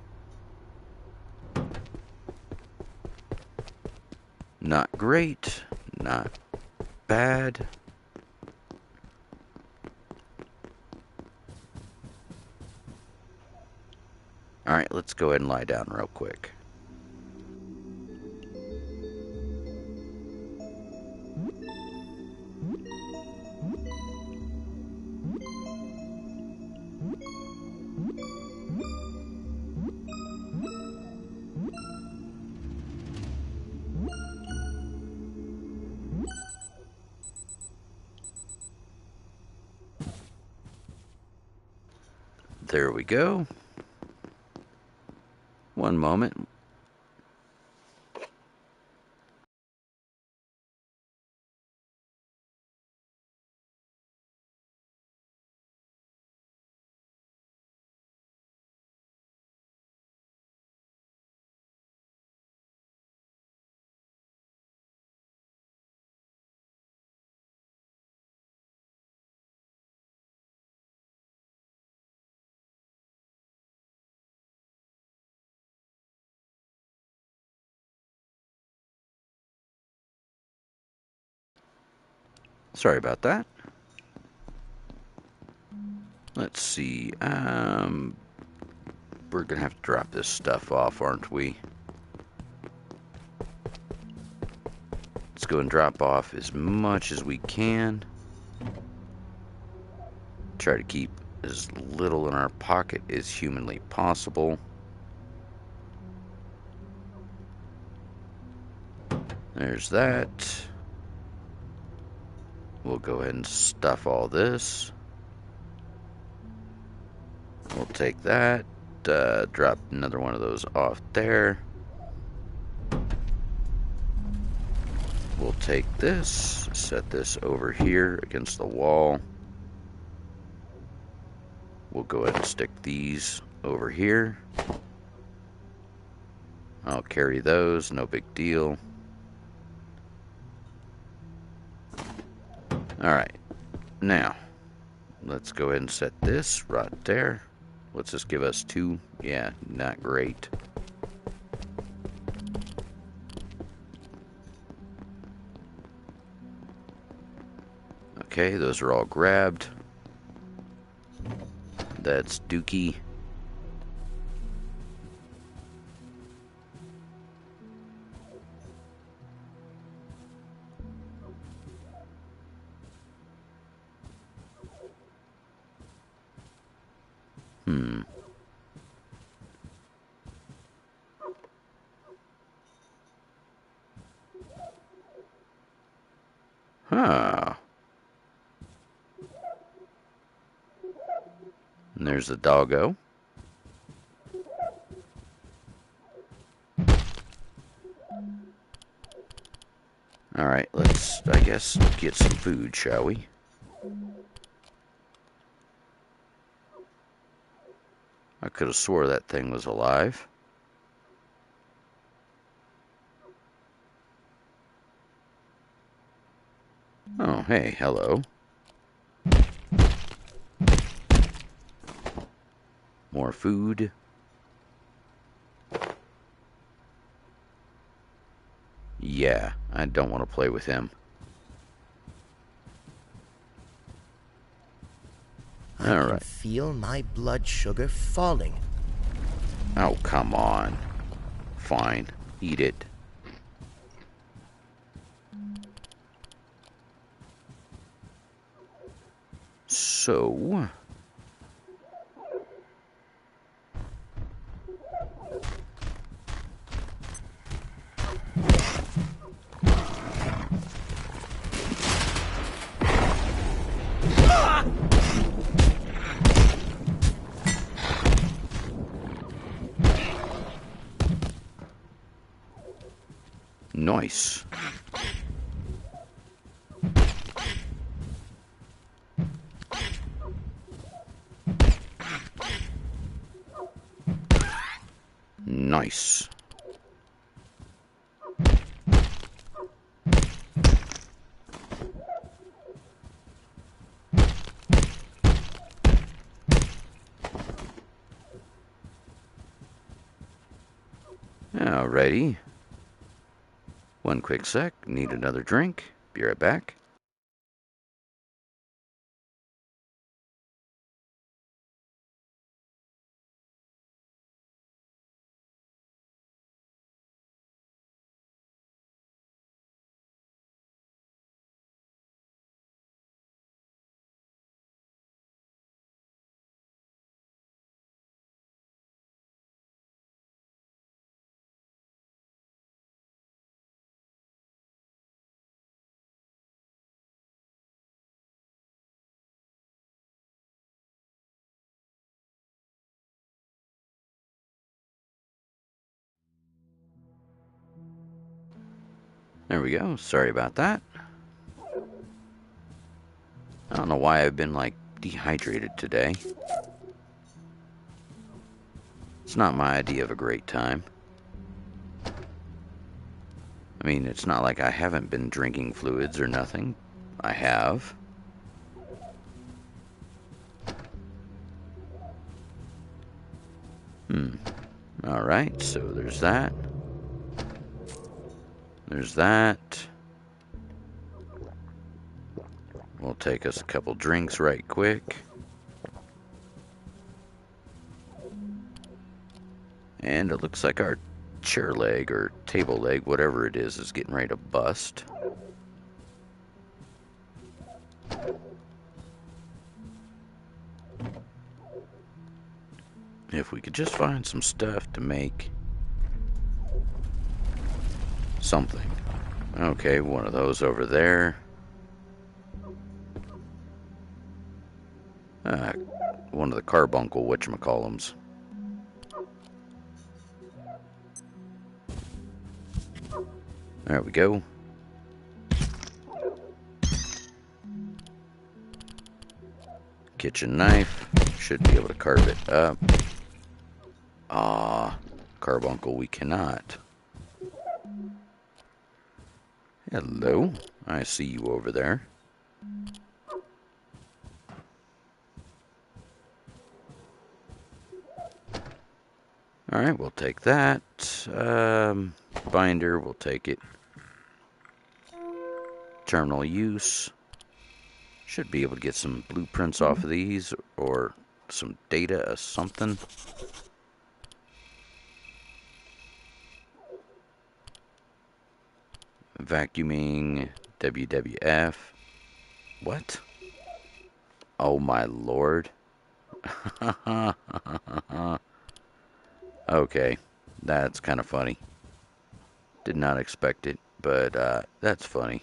Not great, not bad. Alright, let's go ahead and lie down real quick. There we go. One moment. Sorry about that. Let's see. We're gonna have to drop this stuff off, aren't we? Let's go and drop off as much as we can. Try to keep as little in our pocket as humanly possible. There's that. We'll go ahead and stuff all this. We'll take that. Drop another one of those off there. We'll take this, set this over here against the wall. We'll go ahead and stick these over here. I'll carry those, no big deal. Alright, now, let's go ahead and set this right there. What's this give us? 2? Yeah, not great. Okay, those are all grabbed. That's Dookie. Huh. And there's the doggo. Alright, let's, I guess, get some food, shall we? I could have swore that thing was alive. Oh, hey, hello. More food. Yeah, I don't want to play with him. I can Alright. feel my blood sugar falling. Oh, come on. Fine. Eat it. So... Nice. Nice. Alrighty. One quick sec. Need another drink. Be right back. There we go. Sorry about that. I don't know why I've been, like, dehydrated today. It's not my idea of a great time. I mean, it's not like I haven't been drinking fluids or nothing. I have. Alright, so there's that. There's that. We'll take us a couple drinks right quick. And it looks like our chair leg or table leg, whatever it is getting ready to bust. If we could just find some stuff to make something. Okay, one of those over there. One of the carbuncle whatchamacallums. There we go. Kitchen knife. Should be able to carve it up. Carbuncle we cannot. Hello. I see you over there. Alright, we'll take that. Binder, we'll take it. Terminal use. Should be able to get some blueprints off of these, or some data or something. Vacuuming, WWF. What? Oh my lord. Okay, that's kind of funny. Did not expect it, but that's funny.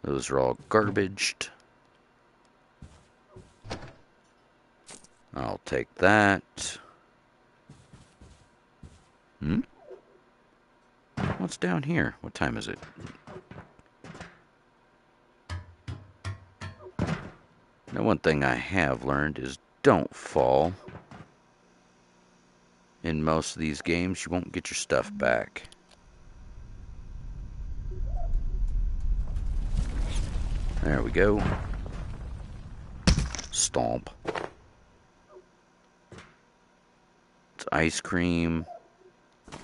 Those are all garbaged. I'll take that. What's down here? What time is it? Now, one thing I have learned is don't fall. In most of these games, you won't get your stuff back. There we go. Stomp. It's ice cream.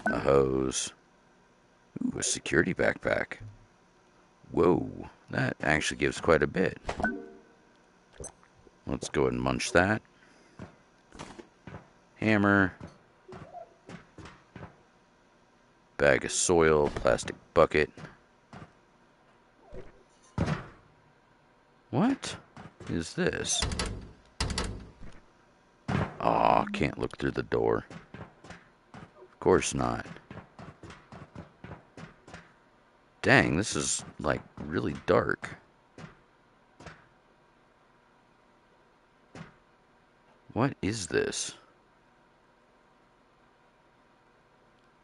A hose. Ooh, a security backpack. Whoa, that actually gives quite a bit. Let's go ahead and munch that. Hammer. Bag of soil, plastic bucket. What is this? Aw, can't look through the door. Of course not. Dang, this is, like, really dark. What is this?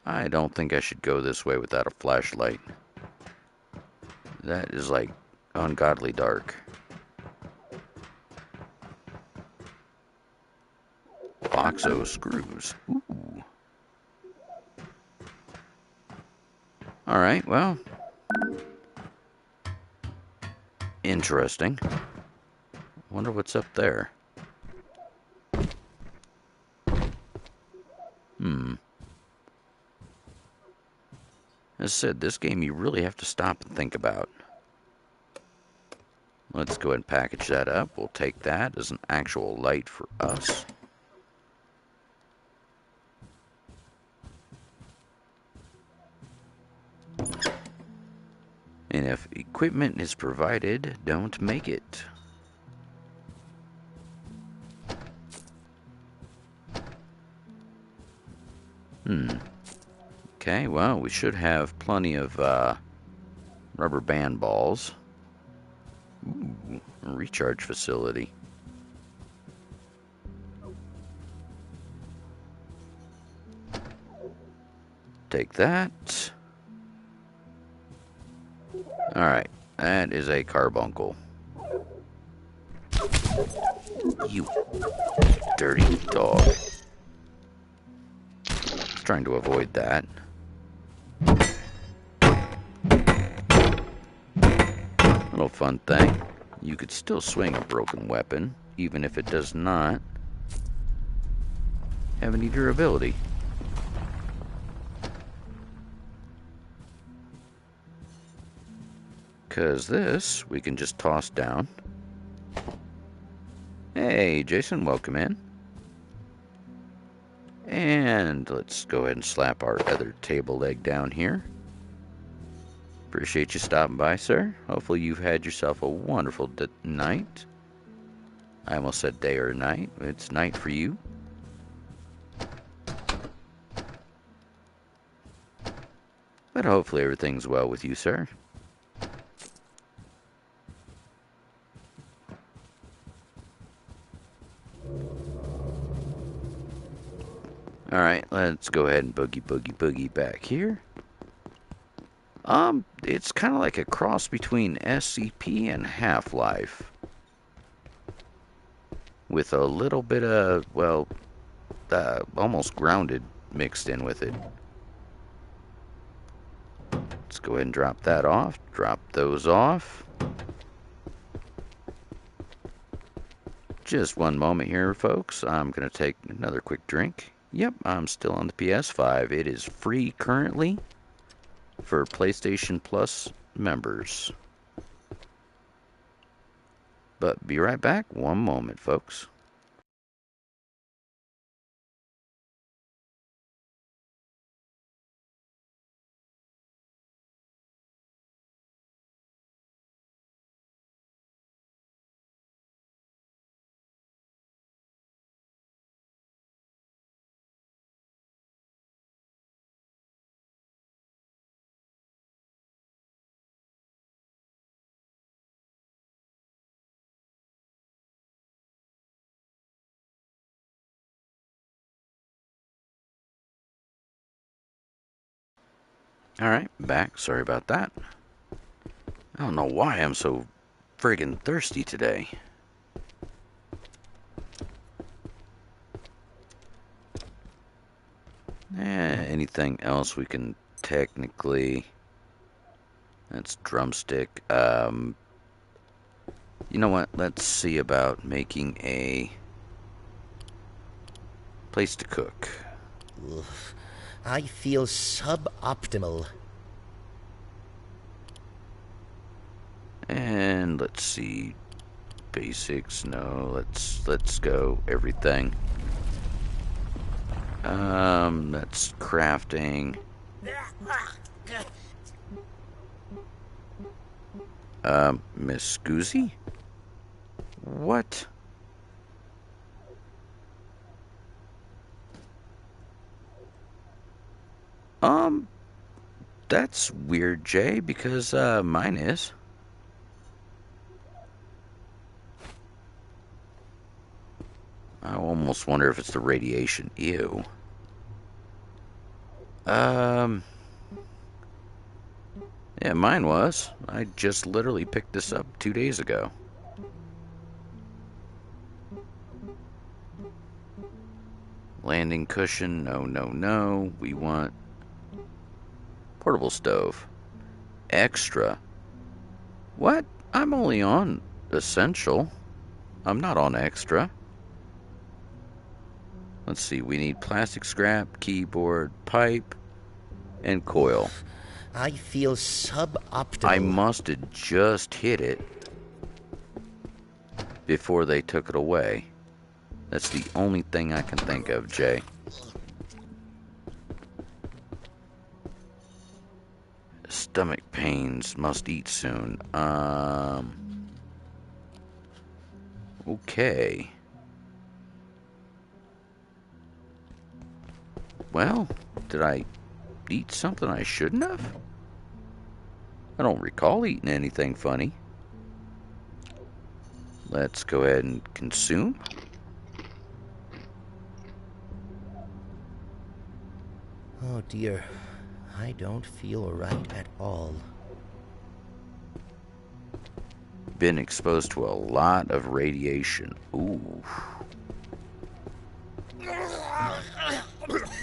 I don't think I should go this way without a flashlight. That is, like, ungodly dark. Foxo screws. Ooh. Alright, well. Interesting. Wonder what's up there. As I said, this game you really have to stop and think about. Let's go ahead and package that up. We'll take that as an actual light for us. And if equipment is provided, don't make it. Okay, well, we should have plenty of rubber band balls. Ooh, a recharge facility. Take that. Alright, that is a carbuncle. You dirty dog. Trying to avoid that. Little fun thing. You could still swing a broken weapon, even if it does not have any durability. Because this, we can just toss down. Hey, Jason, welcome in. And let's go ahead and slap our other table leg down here. Appreciate you stopping by, sir. Hopefully you've had yourself a wonderful night. I almost said day or night. It's night for you. But hopefully everything's well with you, sir. Alright, let's go ahead and boogie back here. It's kind of like a cross between SCP and Half-Life. With a little bit of, well, almost grounded mixed in with it. Let's go ahead and drop that off. Drop those off. Just one moment here, folks. I'm going to take another quick drink. Yep, I'm still on the PS5. It is free currently for PlayStation Plus members. But be right back. One moment, folks. Alright, back. Sorry about that. I don't know why I'm so friggin' thirsty today. Anything else we can technically... That's drumstick. You know what? Let's see about making a place to cook. Oof. I feel suboptimal. And let's see, basics. No, let's go everything. That's crafting. Miss Scoozy? What? That's weird, Jay, because, mine is. I almost wonder if it's the radiation. Ew. Yeah, mine was. I just literally picked this up 2 days ago. Landing cushion, no, no, no. We want portable stove. Extra. What? I'm only on essential. I'm not on extra. Let's see, we need plastic scrap, keyboard, pipe, and coil. I feel suboptimal. I must have just hit it before they took it away. That's the only thing I can think of, Jay. Stomach pains, must eat soon. Okay. Well, did I eat something I shouldn't have? I don't recall eating anything funny. Let's go ahead and consume. Oh dear, I don't feel right at all. Been exposed to a lot of radiation. Ooh.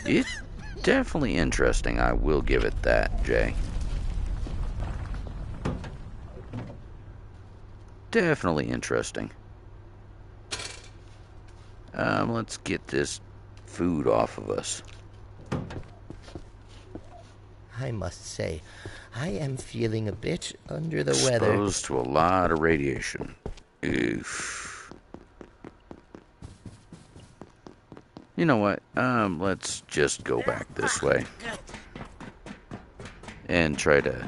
It's definitely interesting. I will give it that, Jay. Definitely interesting. Let's get this food off of us. I must say, I am feeling a bit under the weather. Exposed to a lot of radiation. Oof. You know what? Let's just go back this way. And try to,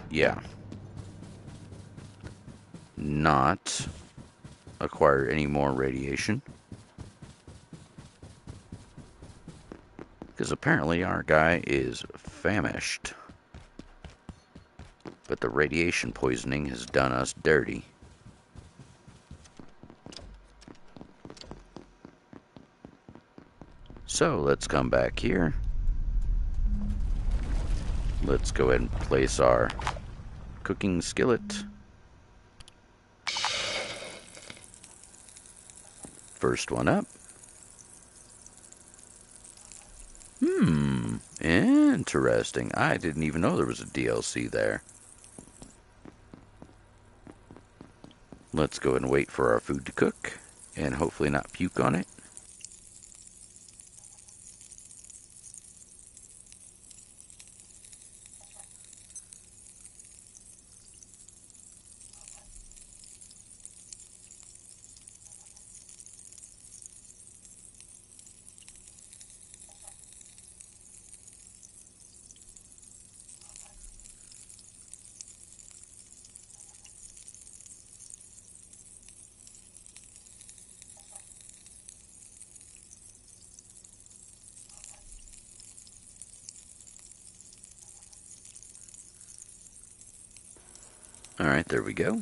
not acquire any more radiation. Because apparently our guy is famished. But the radiation poisoning has done us dirty. So let's come back here. Let's go ahead and place our cooking skillet. First one up. Interesting. I didn't even know there was a DLC there. Let's go ahead and wait for our food to cook and hopefully not puke on it. Alright, there we go.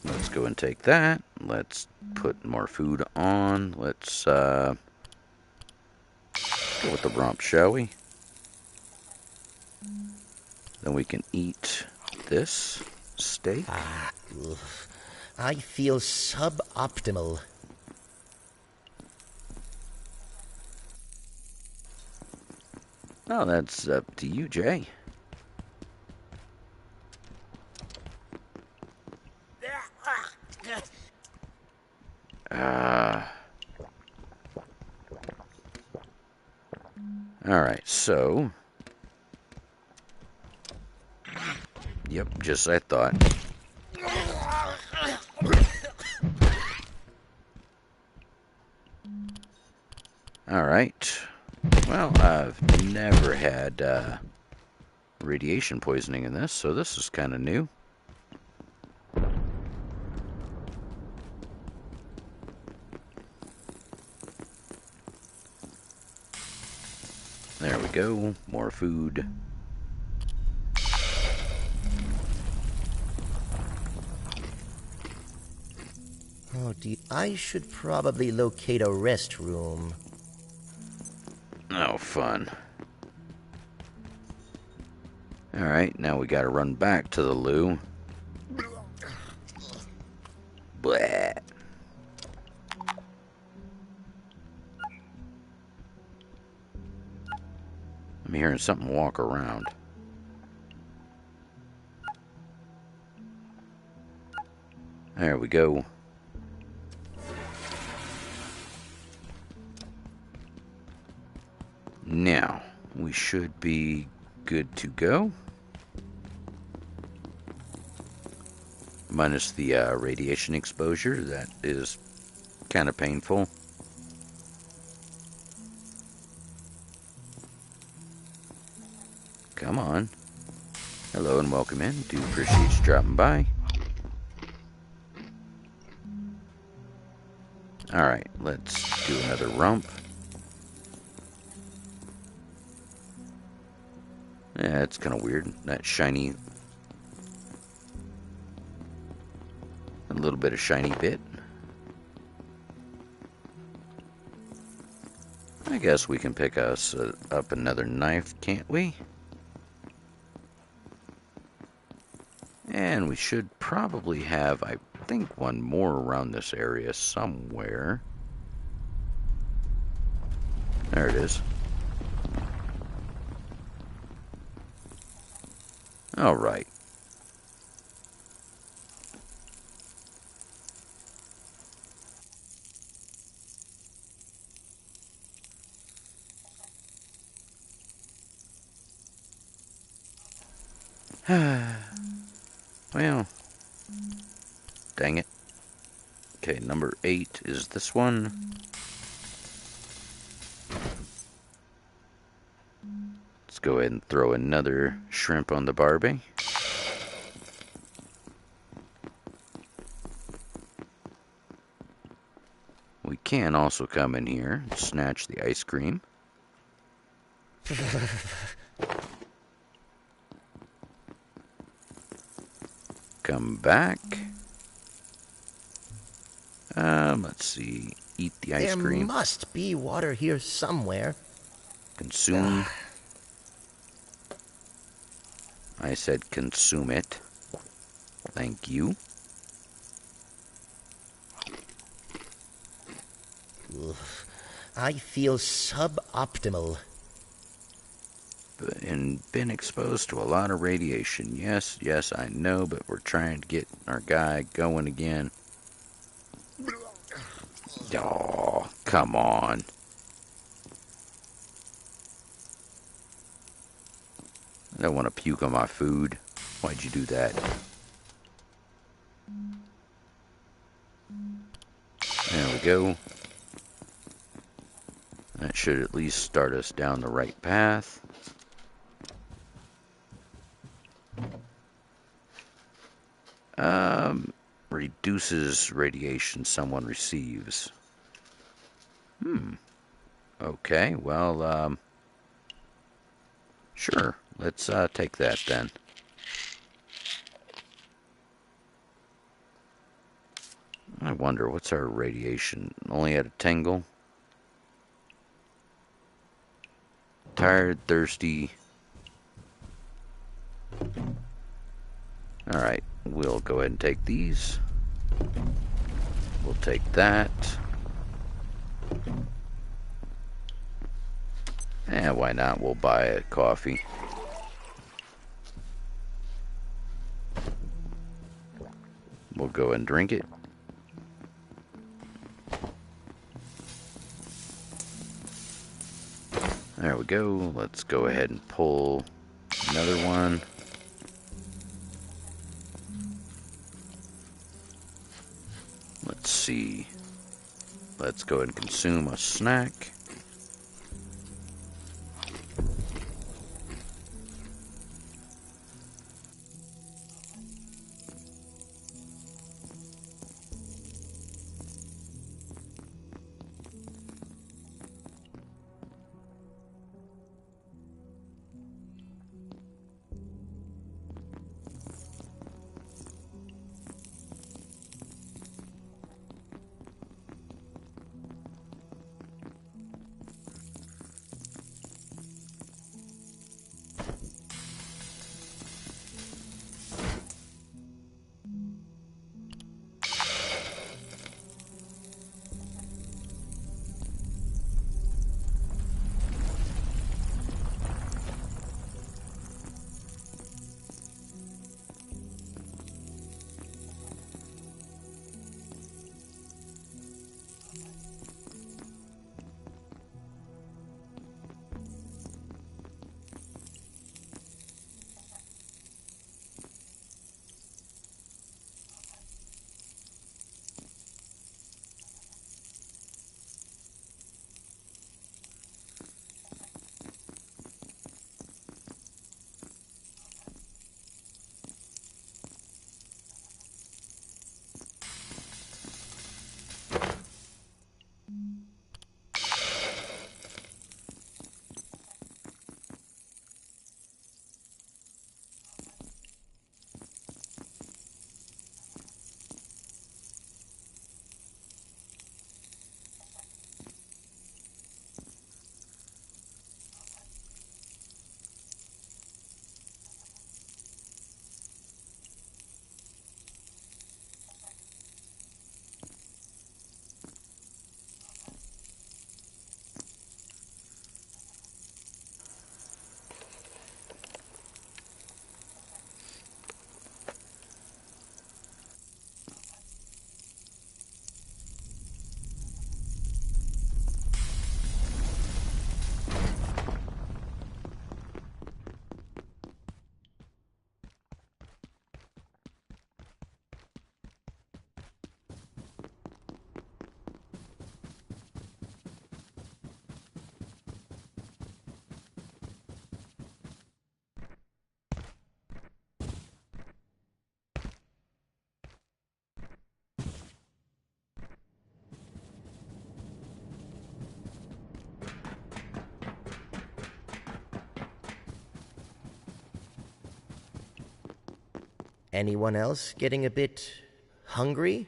Let's go and take that. Let's put more food on. Let's go with the rump, shall we? Then we can eat this steak. I feel suboptimal. Oh, that's up to you, Jay. Alright, so... Yep, just as I thought. Alright. Well, I've never had radiation poisoning in this, so this is kind of new. There we go, more food. Oh dear, I should probably locate a restroom. Oh, fun. Alright, now we gotta run back to the loo. Blah. I'm hearing something walk around. There we go. Now, we should be good to go. Minus the radiation exposure. That is kind of painful. Come on. Hello and welcome in. Do appreciate you dropping by. Alright, let's do another rump. Yeah, it's kind of weird. That shiny... A little bit of shiny bit. I guess we can pick us up another knife, can't we? And we should probably have, I think, one more around this area somewhere. There it is. All right. Well, dang it. Okay, number 8 is this one. Let's go ahead and throw another shrimp on the barbie. We can also come in here and snatch the ice cream. Come back. Let's see. Eat the ice cream. There must be water here somewhere. Consume. I said consume it. Thank you. Oof. I feel suboptimal. And been exposed to a lot of radiation. Yes, I know, but we're trying to get our guy going again. Oh, come on. I don't want to puke on my food. Why'd you do that? There we go. That should at least start us down the right path. Reduces radiation someone receives. Okay, well, sure. Let's take that then. I wonder, what's our radiation? Only at a tingle? Tired, thirsty. Alright, we'll go ahead and take these. We'll take that. And why not? We'll buy a coffee. We'll go and drink it. There we go. Let's go ahead and pull another one. Let's see. Let's go ahead and consume a snack. Anyone else getting a bit hungry?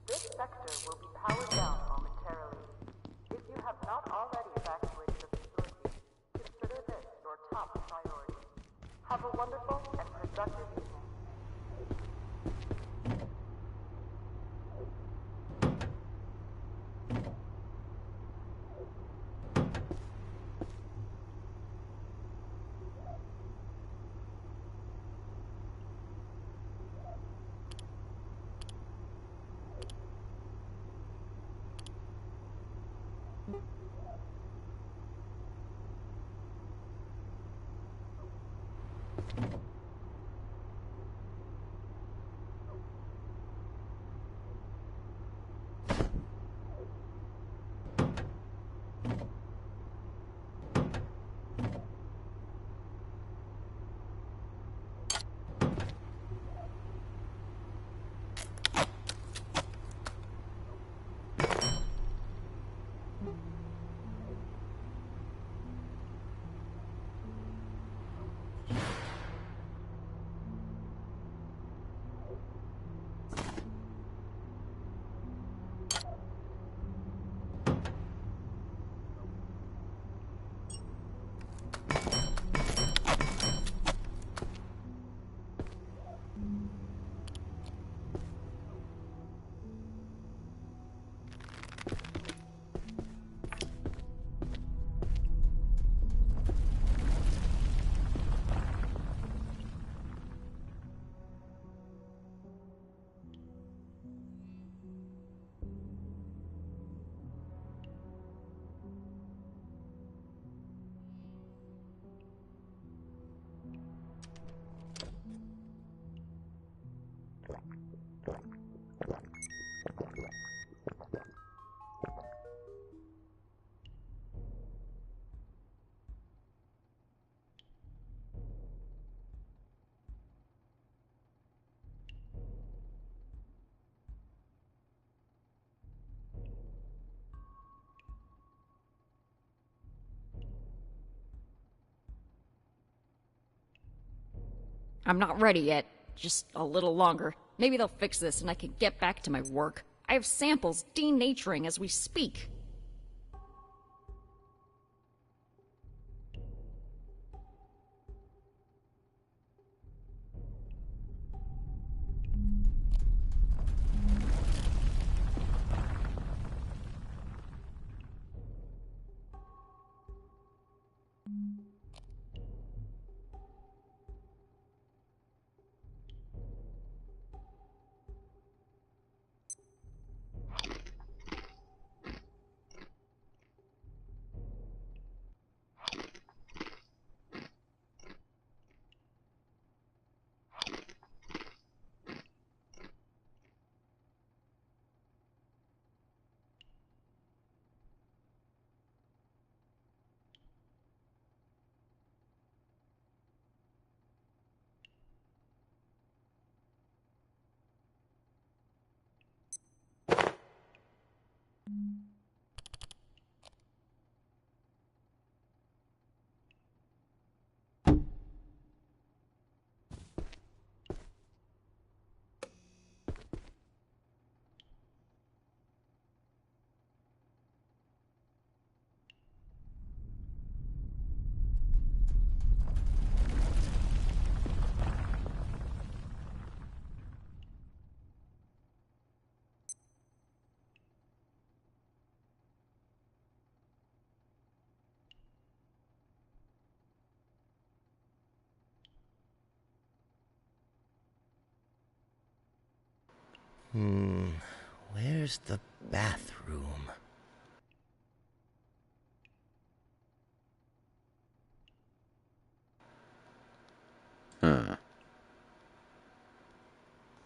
This sector will be powered down momentarily. If you have not already evacuated the facility, consider this your top priority. Have a wonderful and productive evening. I'm not ready yet. Just a little longer. Maybe they'll fix this and I can get back to my work. I have samples denaturing as we speak. Where's the bathroom?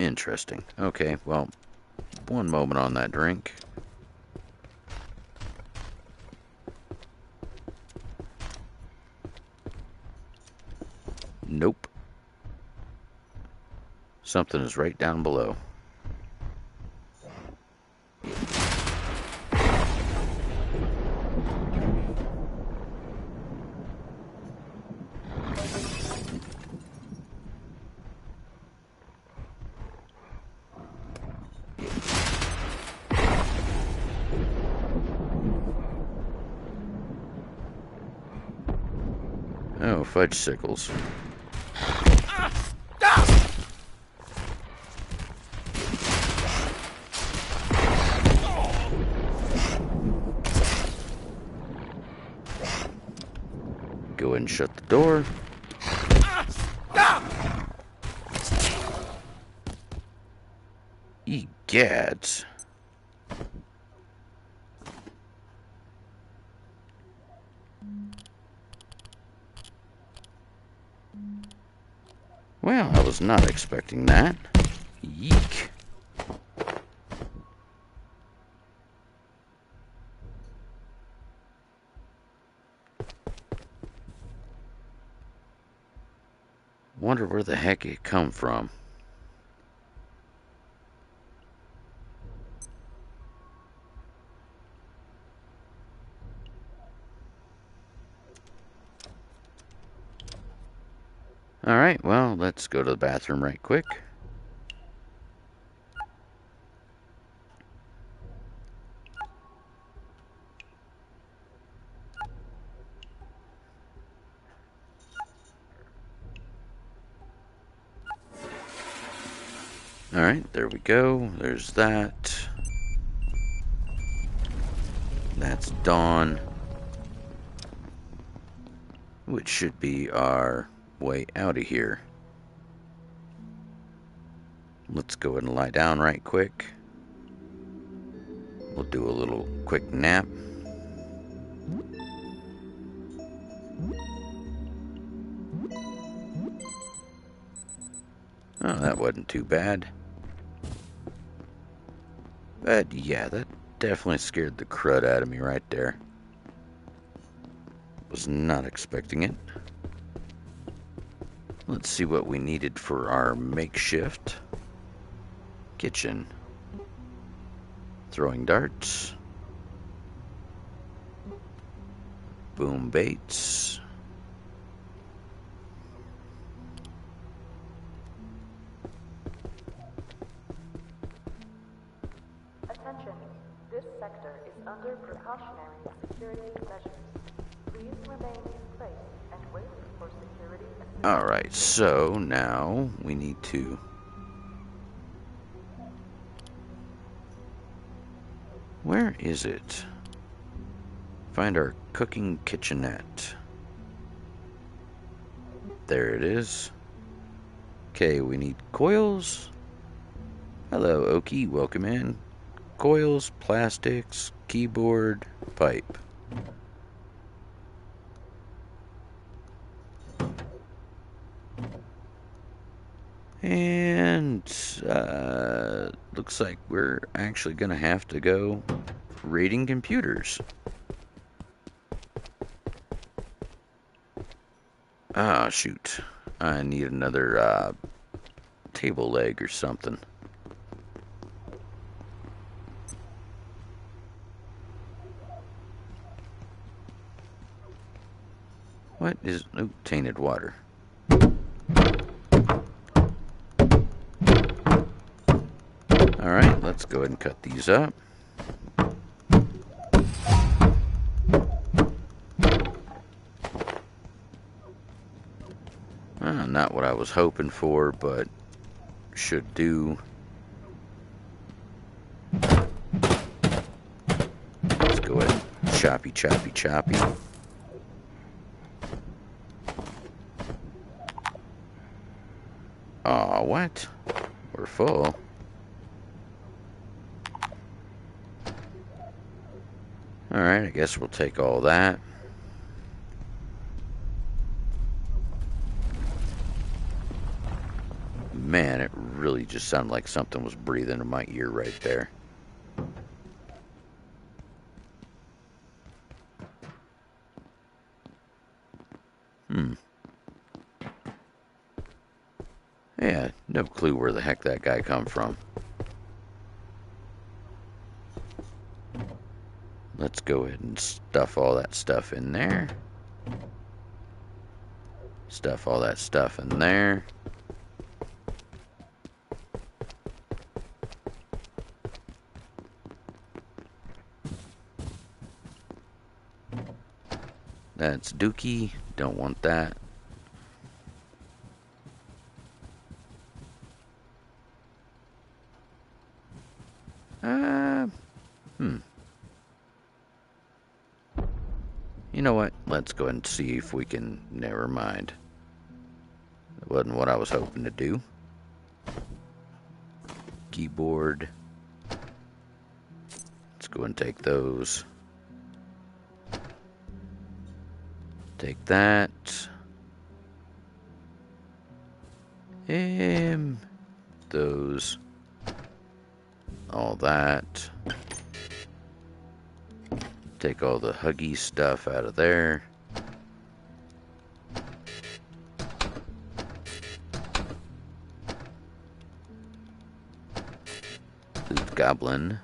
Interesting. Okay, well, one moment on that drink. Nope. Something is right down below. Oh, fudge sickles. Go ahead and shut the door. Egads. Well, I was not expecting that. Yeek. Wonder where the heck it come from. Alright, well, let's go to the bathroom right quick. Alright, there we go. There's that. That's Dawn. Which should be our way out of here. Let's go ahead and lie down right quick. We'll do a little quick nap. Oh, that wasn't too bad. But yeah, that definitely scared the crud out of me right there. Was not expecting it. Let's see what we needed for our makeshift kitchen. Throwing darts. Boom baits. Attention, this sector is under precautionary security measures. Please remain in place and wait for security assistance. Alright, so now we need to where is it? Find our cooking kitchenette. There it is. Okay, we need coils. Hello, Okie, welcome in. Coils, plastics, keyboard, pipe. And looks like we're actually gonna have to go raiding computers. Ah, shoot. I need another table leg or something. What is... oh, tainted water. Alright, let's go ahead and cut these up. Not what I was hoping for, but should do. Let's go ahead and choppy, choppy, choppy. Aw, what? We're full. Alright, I guess we'll take all that. Man, it really just sounded like something was breathing in my ear right there. Yeah, no clue where the heck that guy come from. Let's go ahead and stuff all that stuff in there. Stuff all that stuff in there. That's Dookie. Don't want that. You know what? Let's go ahead and see if we can... Never mind. That wasn't what I was hoping to do. Keyboard. Let's go and take those. Take that. Those. All that. Take all the huggy stuff out of there. Loot goblin.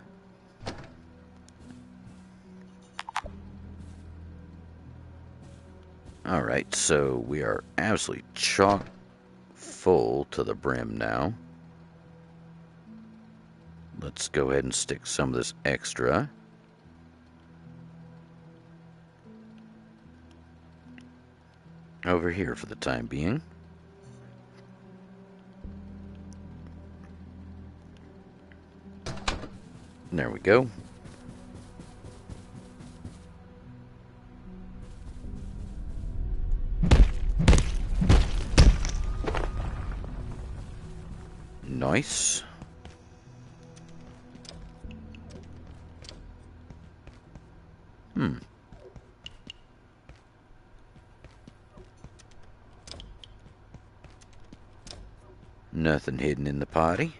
Alright, so we are absolutely chock full to the brim now. Let's go ahead and stick some of this extra. Over here for the time being. There we go. Nice. Nothing hidden in the potty.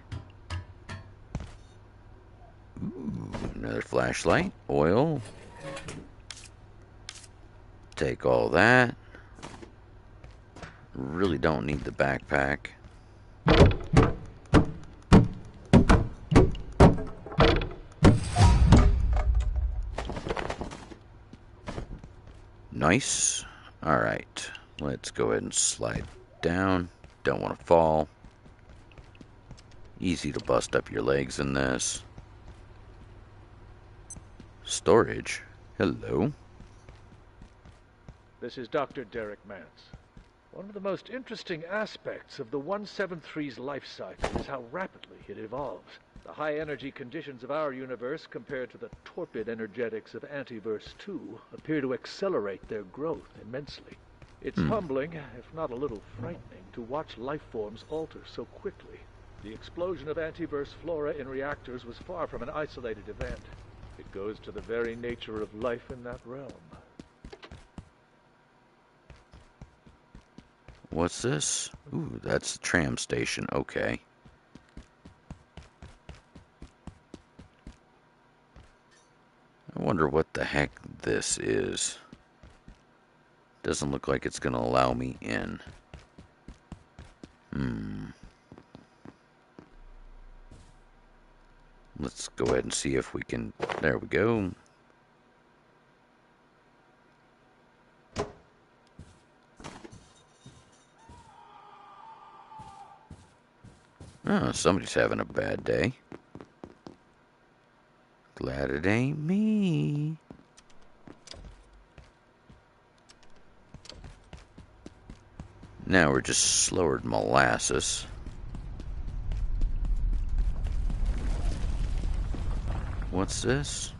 Ooh, another flashlight. Oil. Take all that. Really don't need the backpack. Nice. Alright. Let's go ahead and slide down. Don't want to fall. Easy to bust up your legs in this. Storage. Hello. This is Dr. Derek Mance. One of the most interesting aspects of the 173's life cycle is how rapidly it evolves. The high-energy conditions of our universe compared to the torpid energetics of Antiverse 2 appear to accelerate their growth immensely. It's humbling, if not a little frightening, to watch life forms alter so quickly. The explosion of Antiverse flora in reactors was far from an isolated event. It goes to the very nature of life in that realm. What's this? Ooh, that's the tram station. Okay. I wonder what the heck this is. Doesn't look like it's going to allow me in. Let's go ahead and see if we can... There we go. Oh, somebody's having a bad day. Glad it ain't me. Now we're just slower than molasses. What's this?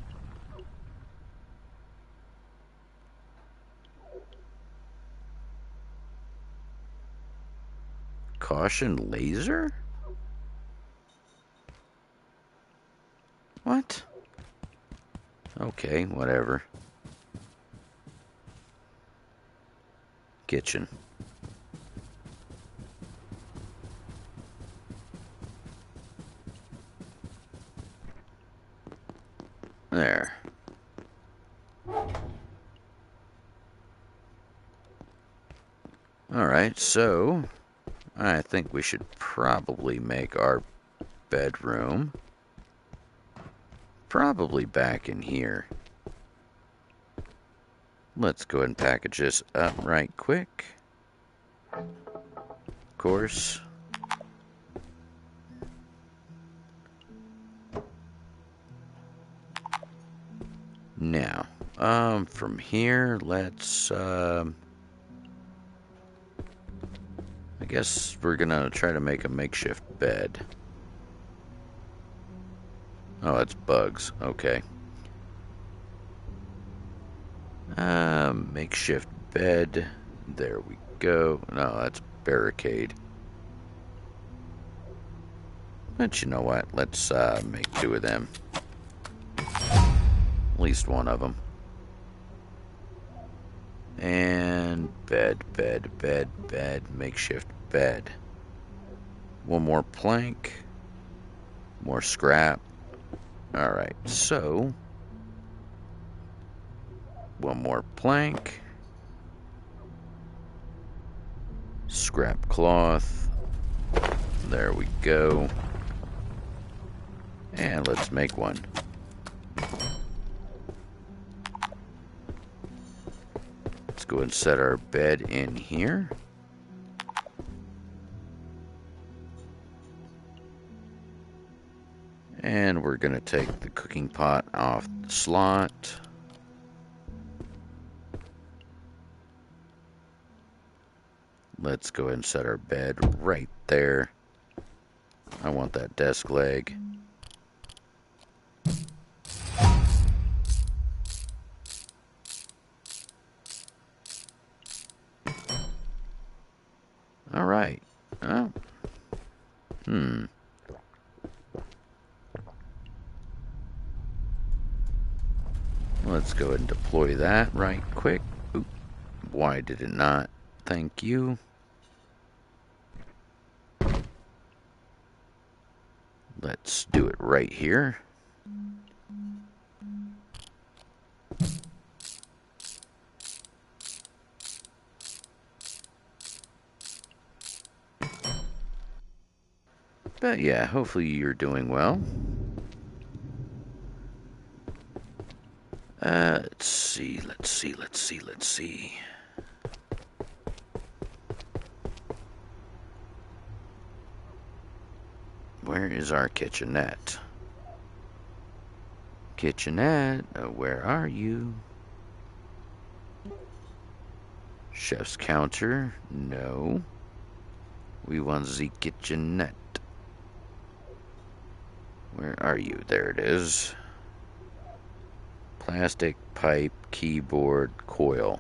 Caution laser? What? Okay, whatever. Kitchen. There. Alright, so I think we should probably make our bedroom probably back in here. Let's go ahead and package this up right quick. Of course. Now, from here, let's, I guess we're gonna try to make a makeshift bed. Oh, it's bugs. Okay. Makeshift bed. There we go. No, that's barricade. But you know what? Let's make two of them. At least one of them. And bed, makeshift bed. One more plank. More scrap. Alright, so one more plank. Scrap cloth. There we go. And let's make one. Let's go and set our bed in here. And we're going to take the cooking pot off the slot. Let's go ahead and set our bed right there. I want that desk leg. All right. Oh. Let's go ahead and deploy that right quick. Oop. Why did it not? Thank you. Let's do it right here. But yeah, hopefully you're doing well. Let's see. Where is our kitchenette? Kitchenette, where are you? Chef's counter, no. We want the kitchenette. Where are you? There it is. Plastic, pipe, keyboard, coil.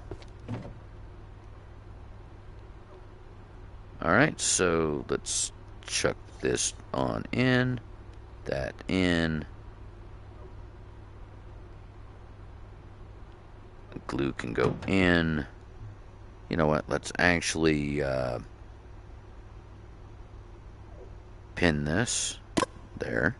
Alright, so let's chuck this on in. That in. Glue can go in. You know what? Let's actually pin this. There.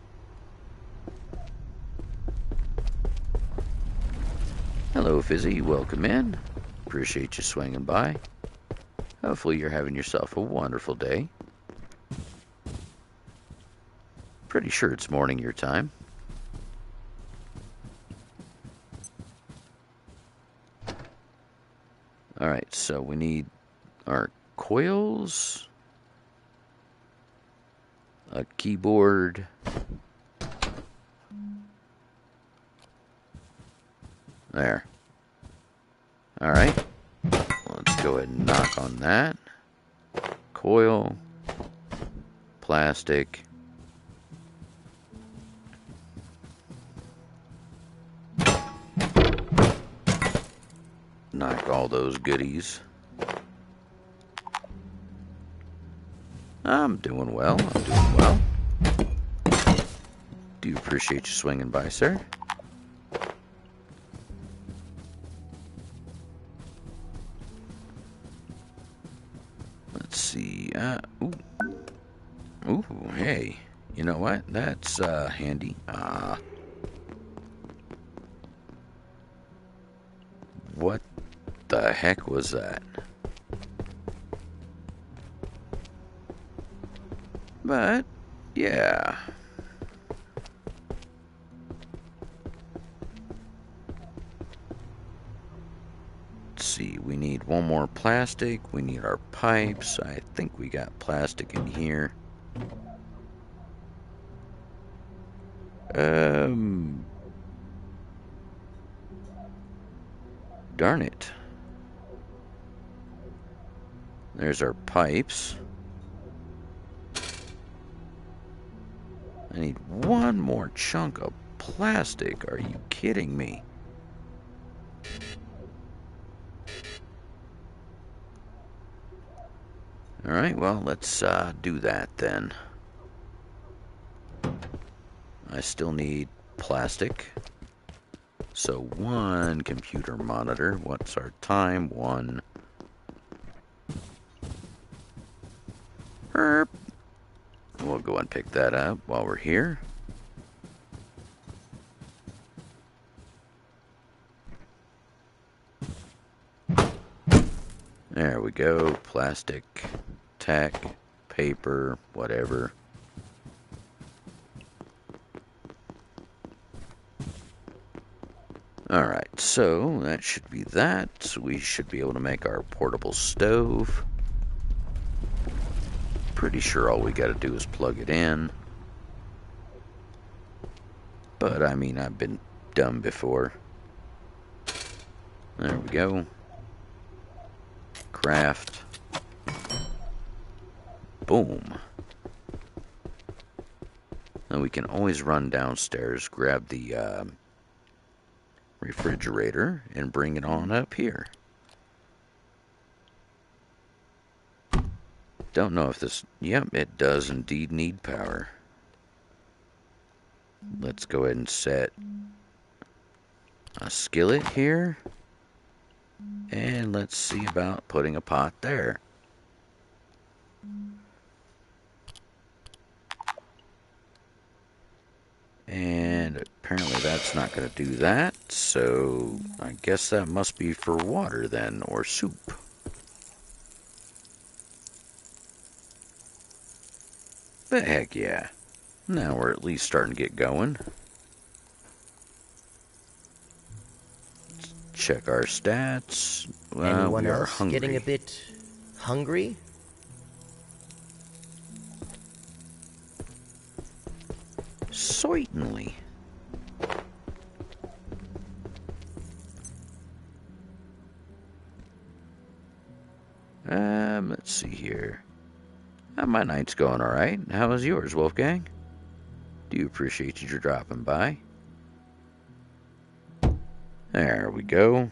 Hello, Fizzy. Welcome in. Appreciate you swinging by. Hopefully you're having yourself a wonderful day. Pretty sure it's morning your time. Alright, so we need our coils, a keyboard, there. Alright, let's go ahead and knock on that. Coil, plastic, knock all those goodies. I'm doing well. Do appreciate you swinging by, sir. Let's see. Ooh, hey. You know what? That's handy. What the heck was that? But, yeah. Let's see, we need one more plastic. We need our pipes. I think we got plastic in here. Darn it. There's our pipes. I need one more chunk of plastic. Are you kidding me? Alright, well, let's do that then. I still need plastic. So one computer monitor. What's our time? 1. Herp. We'll go and pick that up while we're here. There we go. Plastic, tack, paper, whatever. Alright, so that should be that. We should be able to make our portable stove. Pretty sure all we gotta do is plug it in. But, I mean, I've been dumb before. There we go. Craft. Boom. Then we can always run downstairs, grab the refrigerator, and bring it on up here. Don't know if this... Yep, it does indeed need power. Let's go ahead and set a skillet here. And let's see about putting a pot there. And apparently that's not going to do that. So I guess that must be for water then, or soup. But heck yeah. Now we're at least starting to get going. Let's check our stats. Anyone we are else hungry. getting a bit hungry? Certainly. Let's see here. My night's going alright. How is yours, Wolfgang? Do appreciate you dropping by. There we go.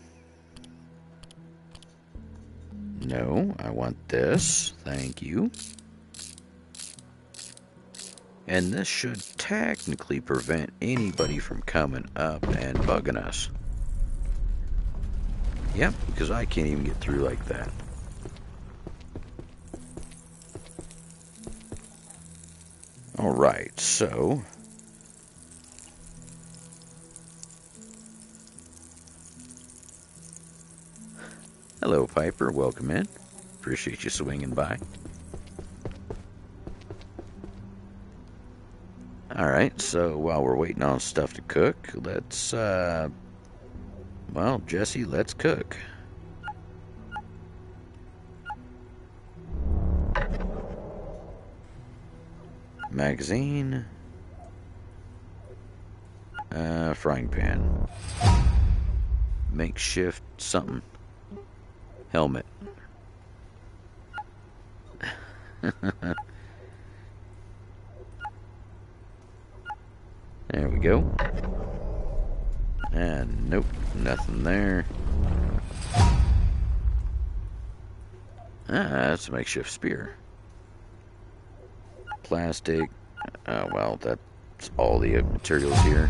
No, I want this. Thank you. And this should technically prevent anybody from coming up and bugging us. Yep, because I can't even get through like that. Alright, so... Hello, Piper. Welcome in. Appreciate you swinging by. Alright, so while we're waiting on stuff to cook, let's, well, Jesse, let's cook. Magazine. Frying pan. Makeshift something. Helmet. There we go. And nope, nothing there. That's a makeshift spear. Plastic. Well, that's all the materials here.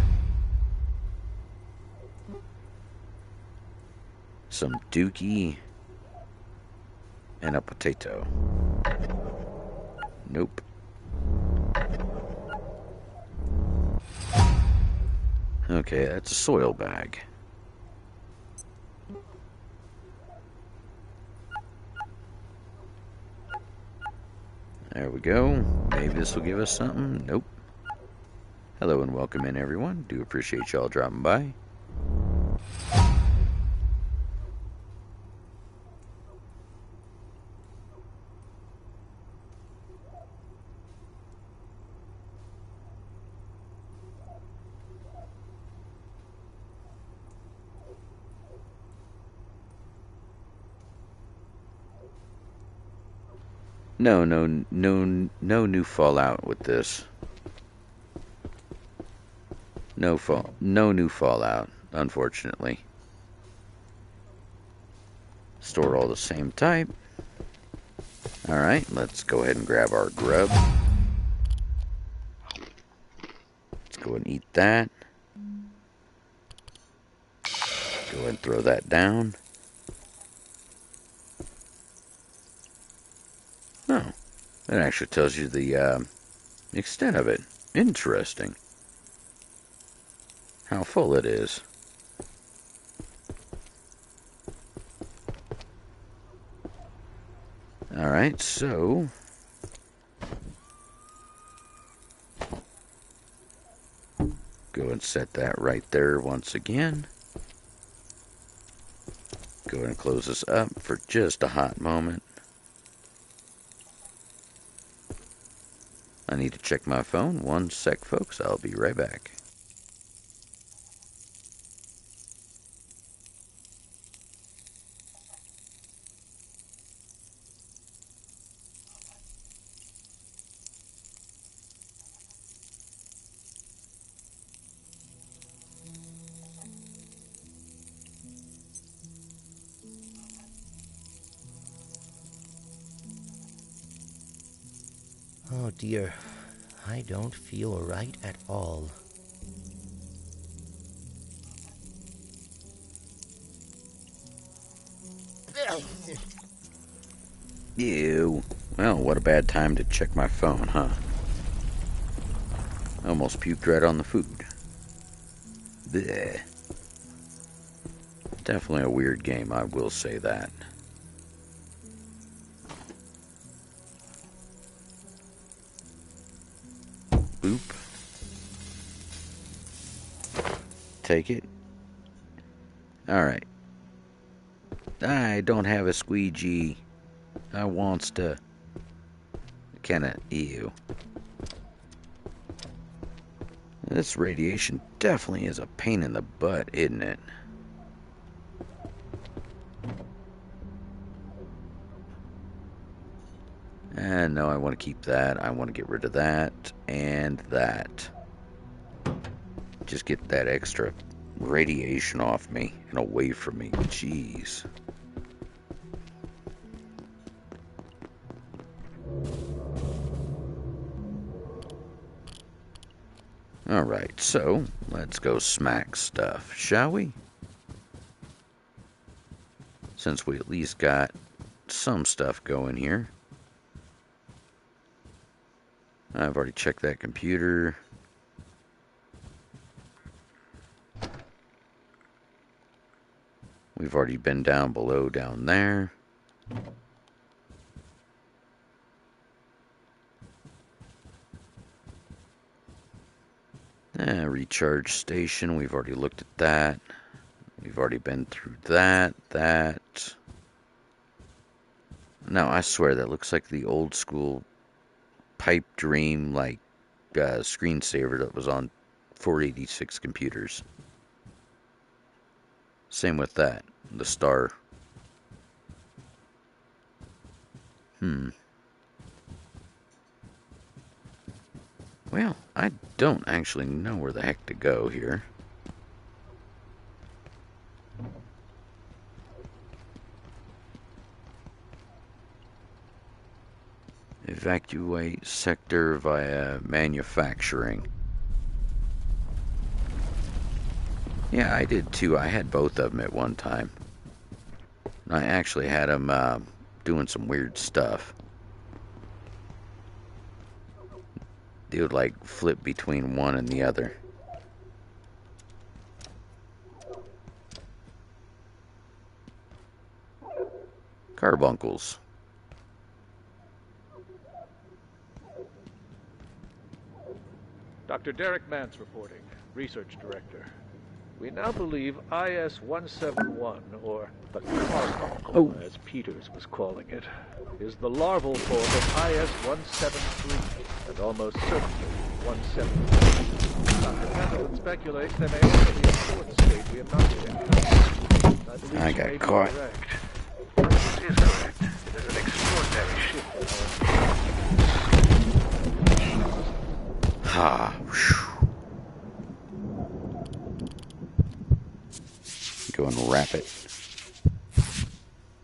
Some dookie. And a potato. Nope. Okay, that's a soil bag. There we go. Maybe this will give us something. Nope. Hello and welcome in, everyone. Do appreciate y'all dropping by. No new Fallout with this. No new Fallout, unfortunately. Stored all the same type. Alright, let's go ahead and grab our grub. Let's go and eat that. Go ahead and throw that down. Oh, that actually tells you the extent of it. Interesting. How full it is. Alright, so go and set that right there once again. Go ahead and close this up for just a hot moment. I need to check my phone. One sec, folks. I'll be right back. Oh dear, I don't feel right at all. Ew. Well, what a bad time to check my phone, huh? I almost puked right on the food. Blech. Definitely a weird game, I will say that. Boop. Take it. Alright. I don't have a squeegee. I wants to... Kinda, ew. This radiation definitely is a pain in the butt, isn't it? And no, I want to keep that. I want to get rid of that and that. Just get that extra radiation off me and away from me. Jeez. Alright, so let's go smack stuff, shall we? Since we at least got some stuff going here. I've already checked that computer. We've already been down below down there. Recharge station, we've already looked at that. We've already been through that. No, I swear that looks like the old school pipe dream, like screensaver that was on 486 computers. Same with that, the star. Well, I don't actually know where the heck to go here. Evacuate sector via manufacturing. Yeah, I did too. I had both of them at one time. I actually had them doing some weird stuff. They would like flip between one and the other. Carbuncles. Dr. Derek Mance reporting, Research Director. We now believe IS-171, or the carbuncle, as Peters was calling it, is the larval form of IS-173, and almost certainly 174. Dr. Pendleton speculates there may also be a fourth state we have not yet encountered. I believe I she got may be caught. correct. It is correct. It is an extraordinary shift in our... Ha. Whew. Go and wrap it.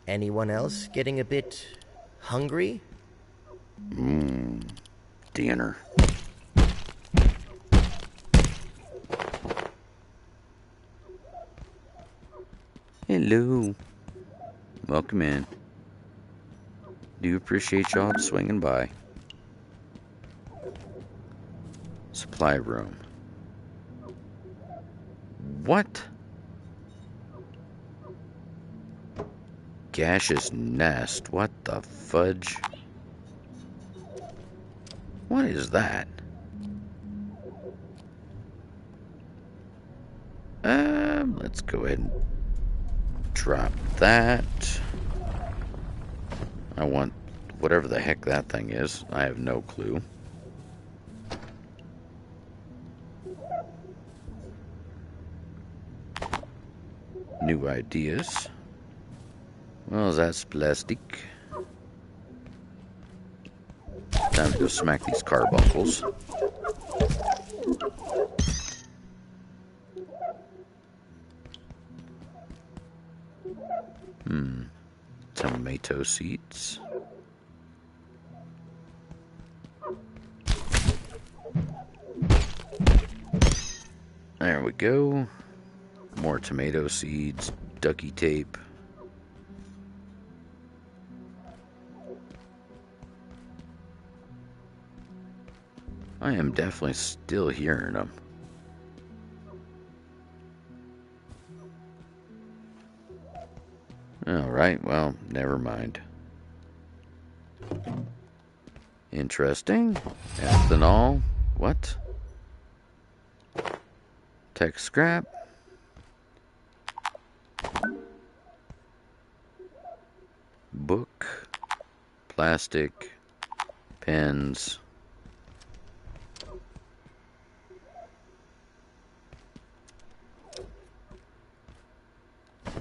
Anyone else getting a bit hungry? Dinner. Hello. Welcome in. Do appreciate y'all swinging by. Supply room. What? Gaseous nest. What the fudge? What is that? Let's go ahead and drop that. I want whatever the heck that thing is. I have no clue. New ideas. Well, that's plastic. Time to go smack these carbuncles. Tomato seeds. There we go. More tomato seeds. Ducky tape. I am definitely still hearing them. Alright, well, never mind. Interesting. Ethanol. What? Tech scrap. Book. Plastic. Pens.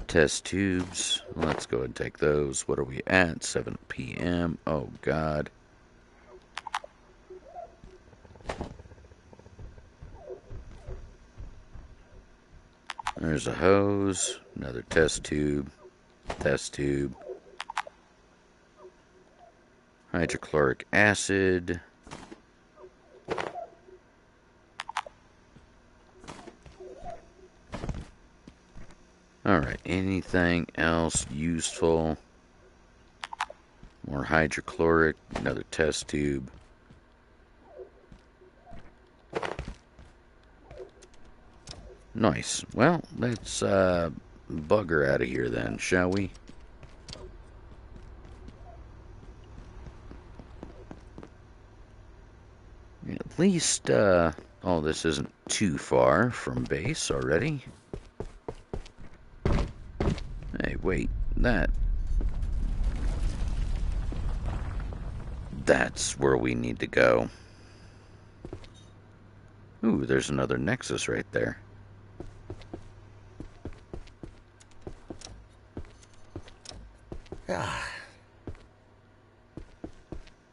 Test tubes. Let's go ahead and take those. What are we at? 7 p.m. Oh, God. There's a hose. Another test tube. Test tube. Hydrochloric acid. Alright, anything else useful? More hydrochloric, another test tube. Nice. Well, let's bugger out of here then, shall we? At least, oh, this isn't too far from base already. Hey, wait, that's where we need to go. Ooh, there's another nexus right there.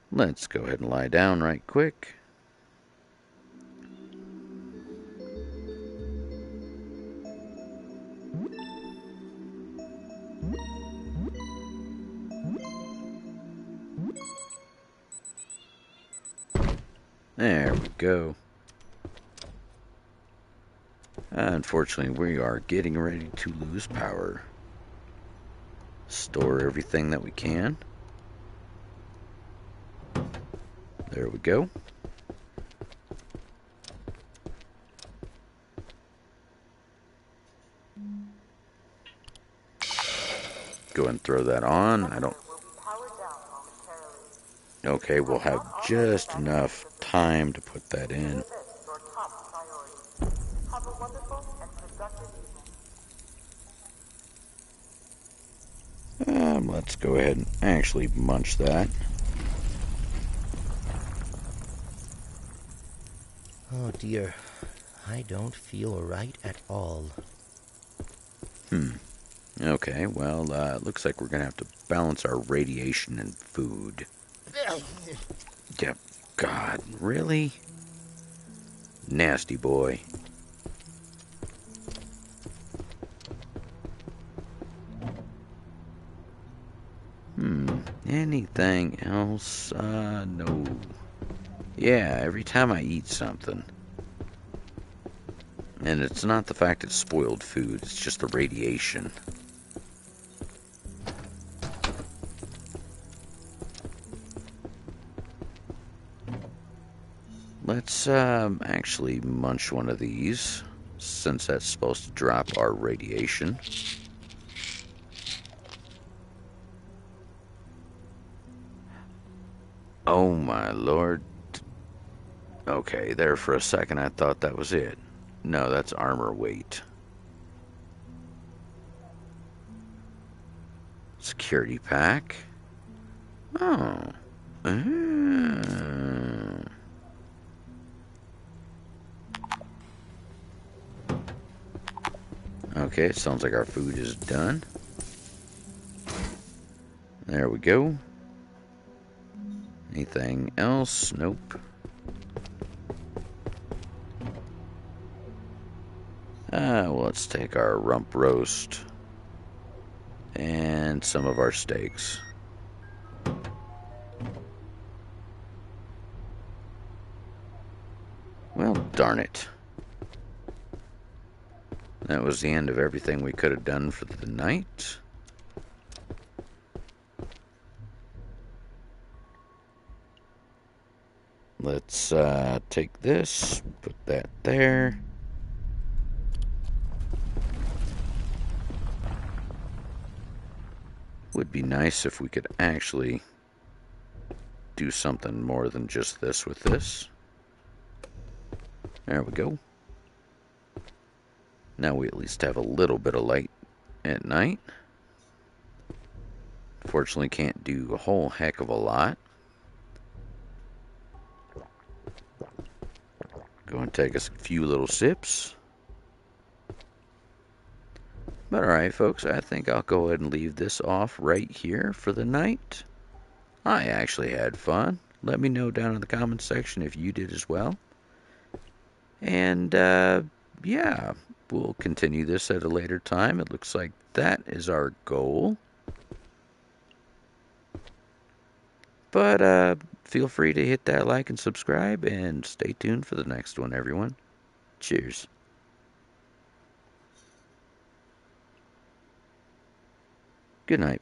Let's go ahead and lie down right quick. There we go. Unfortunately, we are getting ready to lose power. Store everything that we can. There we go. Go ahead and throw that on. I don't... Okay, we'll have just enough time to put that in. Let's go ahead and actually munch that. Oh dear, I don't feel right at all. Okay, well, looks like we're gonna have to balance our radiation and food. Yep. God, really? Nasty boy. Anything else? No. Yeah, every time I eat something. And it's not the fact it's spoiled food, it's just the radiation. Let's actually munch one of these, since that's supposed to drop our radiation. Oh my lord. Okay, there for a second I thought that was it. No, that's armor weight. Security pack. Oh. Okay, it sounds like our food is done. There we go. Anything else? Nope. Well, let's take our rump roast and some of our steaks. Well, darn it. That was the end of everything we could have done for the night. Let's take this, put that there. Would be nice if we could actually do something more than just this with this. There we go. Now we at least have a little bit of light at night. Fortunately, can't do a whole heck of a lot. Go and take us a few little sips. But alright, folks, I think I'll go ahead and leave this off right here for the night. I actually had fun. Let me know down in the comments section if you did as well. And, yeah, we'll continue this at a later time. It looks like that is our goal. But, feel free to hit that like and subscribe, and stay tuned for the next one, everyone. Cheers. Good night,